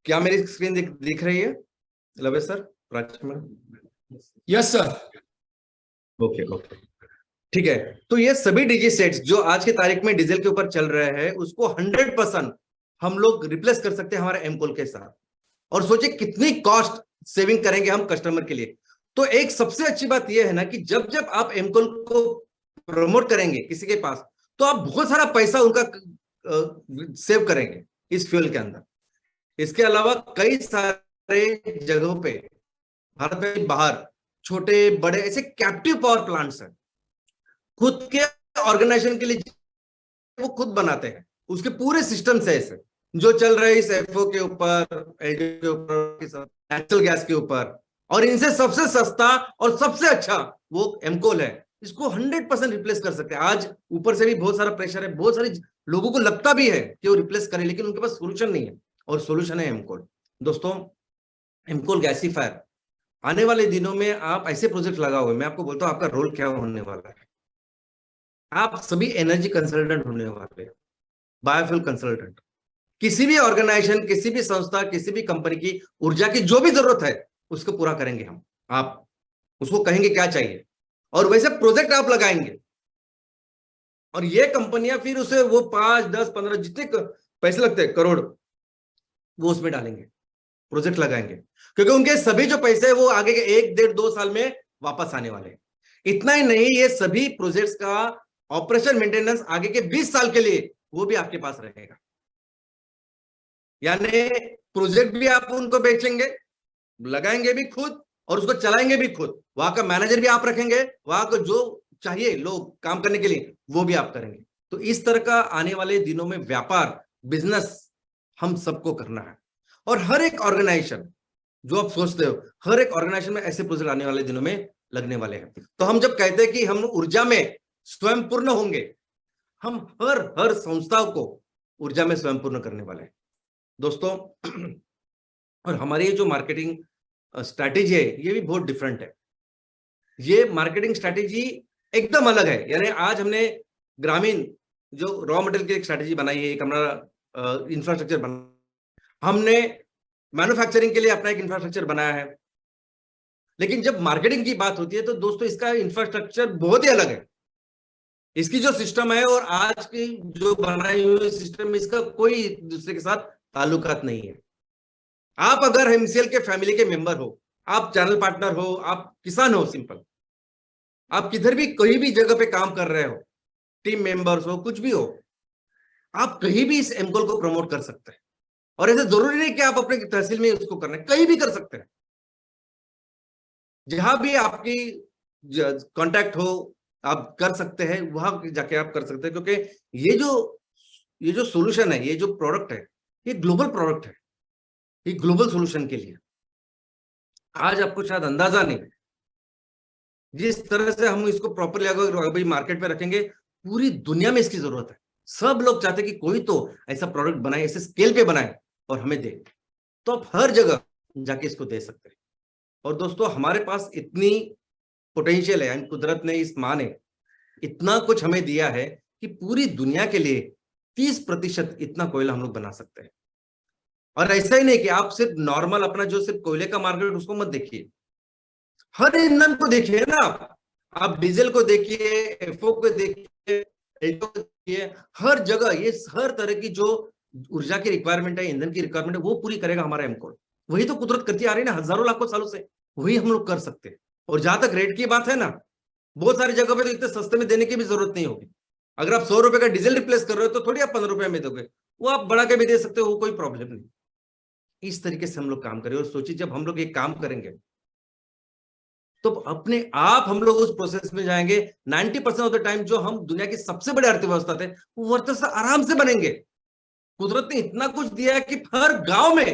क्या मेरी स्क्रीन दिख रही है Lavesh sir, yes sir. Okay okay ठीक है। तो ये सभी डीजी सेट्स जो आज की तारीख में डीजल के ऊपर चल रहे हैं उसको 100% हम लोग रिप्लेस कर सकते हैं हमारे एमकोल के साथ। और सोचिए कितनी कॉस्ट सेविंग करेंगे हम कस्टमर के लिए। तो एक सबसे अच्छी बात यह है ना कि जब जब आप एमकोल को प्रमोट करेंगे किसी के पास, तो आप बहुत सारा पैसा उनका सेव करेंगे इस फ्यूल के अंदर। इसके अलावा कई सारे जगहों पे भारत में बाहर छोटे बड़े ऐसे कैप्टिव पावर प्लांट्स हैं, खुद के ऑर्गेनाइजेशन के लिए वो खुद बनाते हैं, उसके पूरे सिस्टम से ऐसे जो चल रहे हैं इस एफओ के ऊपर, एलडीओ के ऊपर, नेचुरल गैस के ऊपर, और इनसे सबसे सस्ता और सबसे अच्छा वो एमकोल है। इसको 100% रिप्लेस कर सकते हैं। आज ऊपर से भी बहुत सारा प्रेशर है, बहुत सारे लोगों को लगता भी है कि वो रिप्लेस करें, लेकिन उनके पास सोल्यूशन नहीं है, और सोल्यूशन है एमकोल। दोस्तों एमकोल गैसीफायर आने वाले दिनों में आप ऐसे प्रोजेक्ट लगाओगे, मैं आपको बोलता हूं आपका रोल क्या होने वाला है। आप सभी एनर्जी कंसल्टेंट होने वाले, बायोफ्यूल कंसल्टेंट। किसी भी ऑर्गेनाइजेशन, किसी भी संस्था, किसी भी कंपनी की ऊर्जा की जो भी जरूरत है उसको पूरा करेंगे हम। आप उसको कहेंगे क्या चाहिए और वैसे प्रोजेक्ट आप लगाएंगे, और ये कंपनियां फिर उसे वो 5, 10, 15 जितने पैसे लगते हैं करोड़, वो उसमें डालेंगे, प्रोजेक्ट लगाएंगे, क्योंकि उनके सभी जो पैसे है वो आगे के 1, 1.5, 2 साल में वापस आने वाले हैं। इतना ही नहीं, ये सभी प्रोजेक्ट्स का ऑपरेशन मेंटेनेंस आगे के 20 साल के लिए वो भी आपके पास रहेगा। यानी प्रोजेक्ट भी आप उनको बेचेंगे, लगाएंगे भी खुद और उसको चलाएंगे भी खुद। वहां का मैनेजर भी आप रखेंगे, वहां को जो चाहिए लोग काम करने के लिए वो भी आप करेंगे। तो इस तरह का आने वाले दिनों में व्यापार, बिजनेस हम सबको करना है। और हर एक ऑर्गेनाइजेशन जो आप सोचते हो, हर एक ऑर्गेनाइजेशन में ऐसे प्रोजेक्ट आने वाले दिनों में लगने वाले हैं। तो हम जब कहते हैं कि हम ऊर्जा में स्वयं पूर्ण होंगे, हम हर संस्था को ऊर्जा में स्वयं पूर्ण करने वाले हैं दोस्तों। और हमारी जो मार्केटिंग स्ट्रैटेजी है ये भी बहुत डिफरेंट है। ये मार्केटिंग स्ट्रैटेजी एकदम अलग है। यानी आज हमने ग्रामीण जो रॉ मटेरियल की एक स्ट्रैटेजी बनाई है, एक हमारा इंफ्रास्ट्रक्चर बना, हमने मैन्युफैक्चरिंग के लिए अपना एक इंफ्रास्ट्रक्चर बनाया है। लेकिन जब मार्केटिंग की बात होती है तो दोस्तों इसका इंफ्रास्ट्रक्चर बहुत ही अलग है। इसकी जो सिस्टम है और आज की जो बनाई हुई सिस्टम में इसका कोई दूसरे के साथ ताल्लुकात नहीं है। आप अगर एमसीएल के फैमिली के मेंबर हो, आप चैनल पार्टनर हो, आप किसान हो, सिंपल, आप किधर भी कहीं भी जगह पे काम कर रहे हो, टीम मेंबर्स हो, कुछ भी हो, आप कहीं भी इस एमकोल को प्रमोट कर सकते हैं। और ऐसा जरूरी नहीं कि आप अपने तहसील में उसको करना है, कहीं भी कर सकते हैं। जहां भी आपकी कांटेक्ट हो आप कर सकते हैं, वहां जाके आप कर सकते हैं। क्योंकि ये जो सॉल्यूशन है, ये जो प्रोडक्ट है, ये ग्लोबल प्रोडक्ट है, ये ग्लोबल सॉल्यूशन के लिए। आज आपको शायद अंदाजा नहीं, जिस तरह से हम इसको प्रॉपरली अगर मार्केट में रखेंगे, पूरी दुनिया में इसकी जरूरत है। सब लोग चाहते हैं कि कोई तो ऐसा प्रोडक्ट बनाए, ऐसे स्केल पे बनाए और हमें दे, तो आप हर जगह जाके इसको दे सकते हैं। और दोस्तों हमारे पास इतनी पोटेंशियल है, कुदरत ने, इस माँ ने इतना कुछ हमें दिया है कि पूरी दुनिया के लिए 30% इतना कोयला हम लोग बना सकते हैं। और ऐसा ही नहीं कि आप सिर्फ नॉर्मल अपना जो सिर्फ कोयले का मार्केट उसको मत देखिए, हर ईंधन को देखिए ना। आप डीजल को देखिए, एफओ को देखिए, एल्टो को देखिए, हर जगह ये हर तरह की जो ऊर्जा की रिक्वायरमेंट है, ईंधन की रिक्वायरमेंट है, वो पूरी करेगा हमारा एमकोल। वही तो कुदरत करती आ रही है ना हजारों लाखों सालों से, वही हम लोग कर सकते हैं। और जहां तक रेट की बात है ना, बहुत सारी जगह पे तो इतने सस्ते में देने की भी जरूरत नहीं होगी। अगर आप 100 रुपए का डीजल रिप्लेस कर रहे हो तो थोड़ी आप 15 रुपए में दोगे, वो आप बढ़ा के भी दे सकते हो, कोई प्रॉब्लम नहीं। इस तरीके से हम लोग काम करें। और सोचिए जब हम लोग ये काम करेंगे तो अपने आप हम लोग उस प्रोसेस में जाएंगे। 90% ऑफ द टाइम जो हम दुनिया की सबसे बड़ी अर्थव्यवस्था थे वो अर्थव्यवस्था आराम से बनेंगे। कुदरत ने इतना कुछ दिया है कि हर गांव में,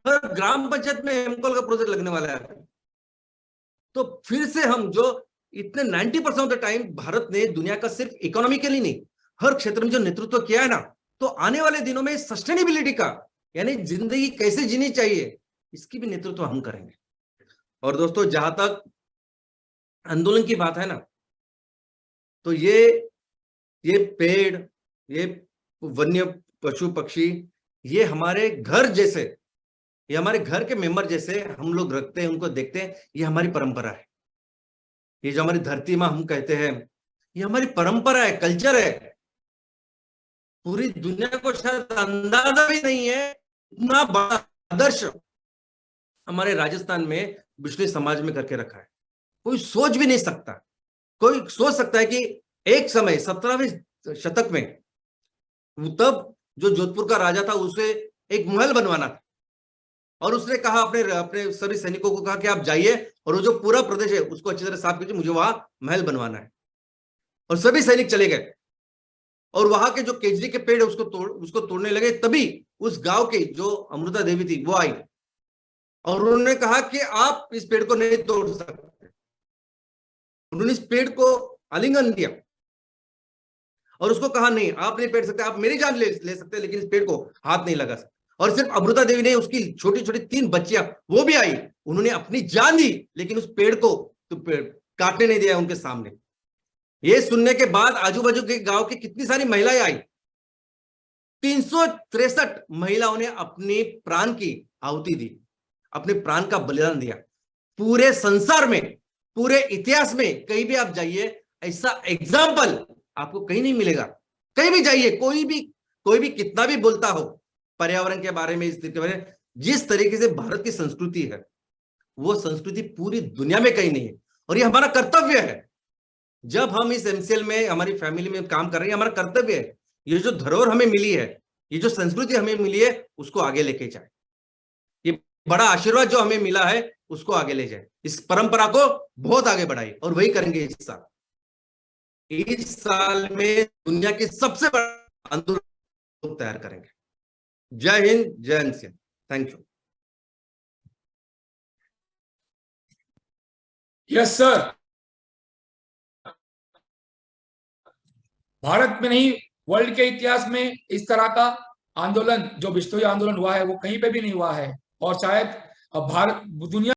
हर ग्राम पंचायत में एमकॉल का प्रोजेक्ट लगने वाला है। तो फिर से हम जो इतने 90% ऑफ द टाइम भारत ने दुनिया का सिर्फ इकोनॉमिकली नहीं, हर क्षेत्र में जो नेतृत्व किया है ना, तो आने वाले दिनों में सस्टेनेबिलिटी का, यानी जिंदगी कैसे जीनी चाहिए, इसकी भी नेतृत्व हम करेंगे। और दोस्तों जहां तक आंदोलन की बात है ना, तो ये पेड़, ये वन्य पशु पक्षी, ये हमारे घर जैसे, ये हमारे घर के मेंबर जैसे हम लोग रखते हैं, उनको देखते हैं। ये हमारी परंपरा है। ये जो हमारी धरती माँ हम कहते हैं, ये हमारी परंपरा है, कल्चर है। पूरी दुनिया को शायद अंदाजा भी नहीं है इतना बड़ा आदर्श हमारे राजस्थान में बिश्नोई समाज में करके रखा है। कोई सोच भी नहीं सकता। कोई सोच सकता है कि एक समय 17वें शतक में, तब जो जोधपुर का राजा था उसे एक महल बनवाना था, और उसने कहा अपने अपने सभी सैनिकों को कहा कि आप जाइए और वो जो पूरा प्रदेश है उसको अच्छी तरह साफ कीजिए, मुझे वहां महल बनवाना है। और सभी सैनिक चले गए और वहां के जो केजरी के पेड़ उसको तोड़ने लगे। तभी उस गांव की जो अमृता देवी थी वो आई और उन्होंने कहा कि आप इस पेड़ को नहीं तोड़ सकते। उन्होंने इस पेड़ को आलिंगन दिया और उसको कहा नहीं आप नहीं पेड़ सकते, आप मेरी जान ले सकते हैं, लेकिन इस पेड़ को हाथ नहीं लगा सकते। और सिर्फ अमृता देवी ने, उसकी छोटी छोटी 3 बच्चियां वो भी आई, उन्होंने अपनी जान दी, लेकिन उस पेड़ को तो पेड़ काटने नहीं दिया उनके सामने। ये सुनने के बाद आजू बाजू के गांव की कितनी सारी महिलाएं आई। 363 महिलाओं ने अपने प्राण की आहुति दी, अपने प्राण का बलिदान दिया। पूरे संसार में, पूरे इतिहास में कहीं भी आप जाइए ऐसा एग्जाम्पल आपको कहीं नहीं मिलेगा। कहीं भी जाइए, कोई भी कितना भी बोलता हो पर्यावरण के बारे में, इस के बारे में, जिस तरीके से भारत की संस्कृति है वो संस्कृति पूरी दुनिया में कहीं नहीं है। और ये हमारा कर्तव्य है। जब हम इस एमसीएल में हमारी फैमिली में काम कर रहे हैं, हमारा कर्तव्य है ये जो धरोहर हमें मिली है, ये जो संस्कृति हमें मिली है, उसको आगे लेके जाए। ये बड़ा आशीर्वाद जो हमें मिला है उसको आगे ले जाए, इस परंपरा को बहुत आगे बढ़ाए। और वही करेंगे इस साल में दुनिया की सबसे बड़ा आंदोलन तैयार करेंगे। जय हिंद, जय NCL. Thank you. Yes sir. Bharat में नहीं, वर्ल्ड के इतिहास में इस तरह का आंदोलन जो बिश्नोई आंदोलन हुआ है वो कहीं पे भी नहीं हुआ है। और शायद भारत दुनिया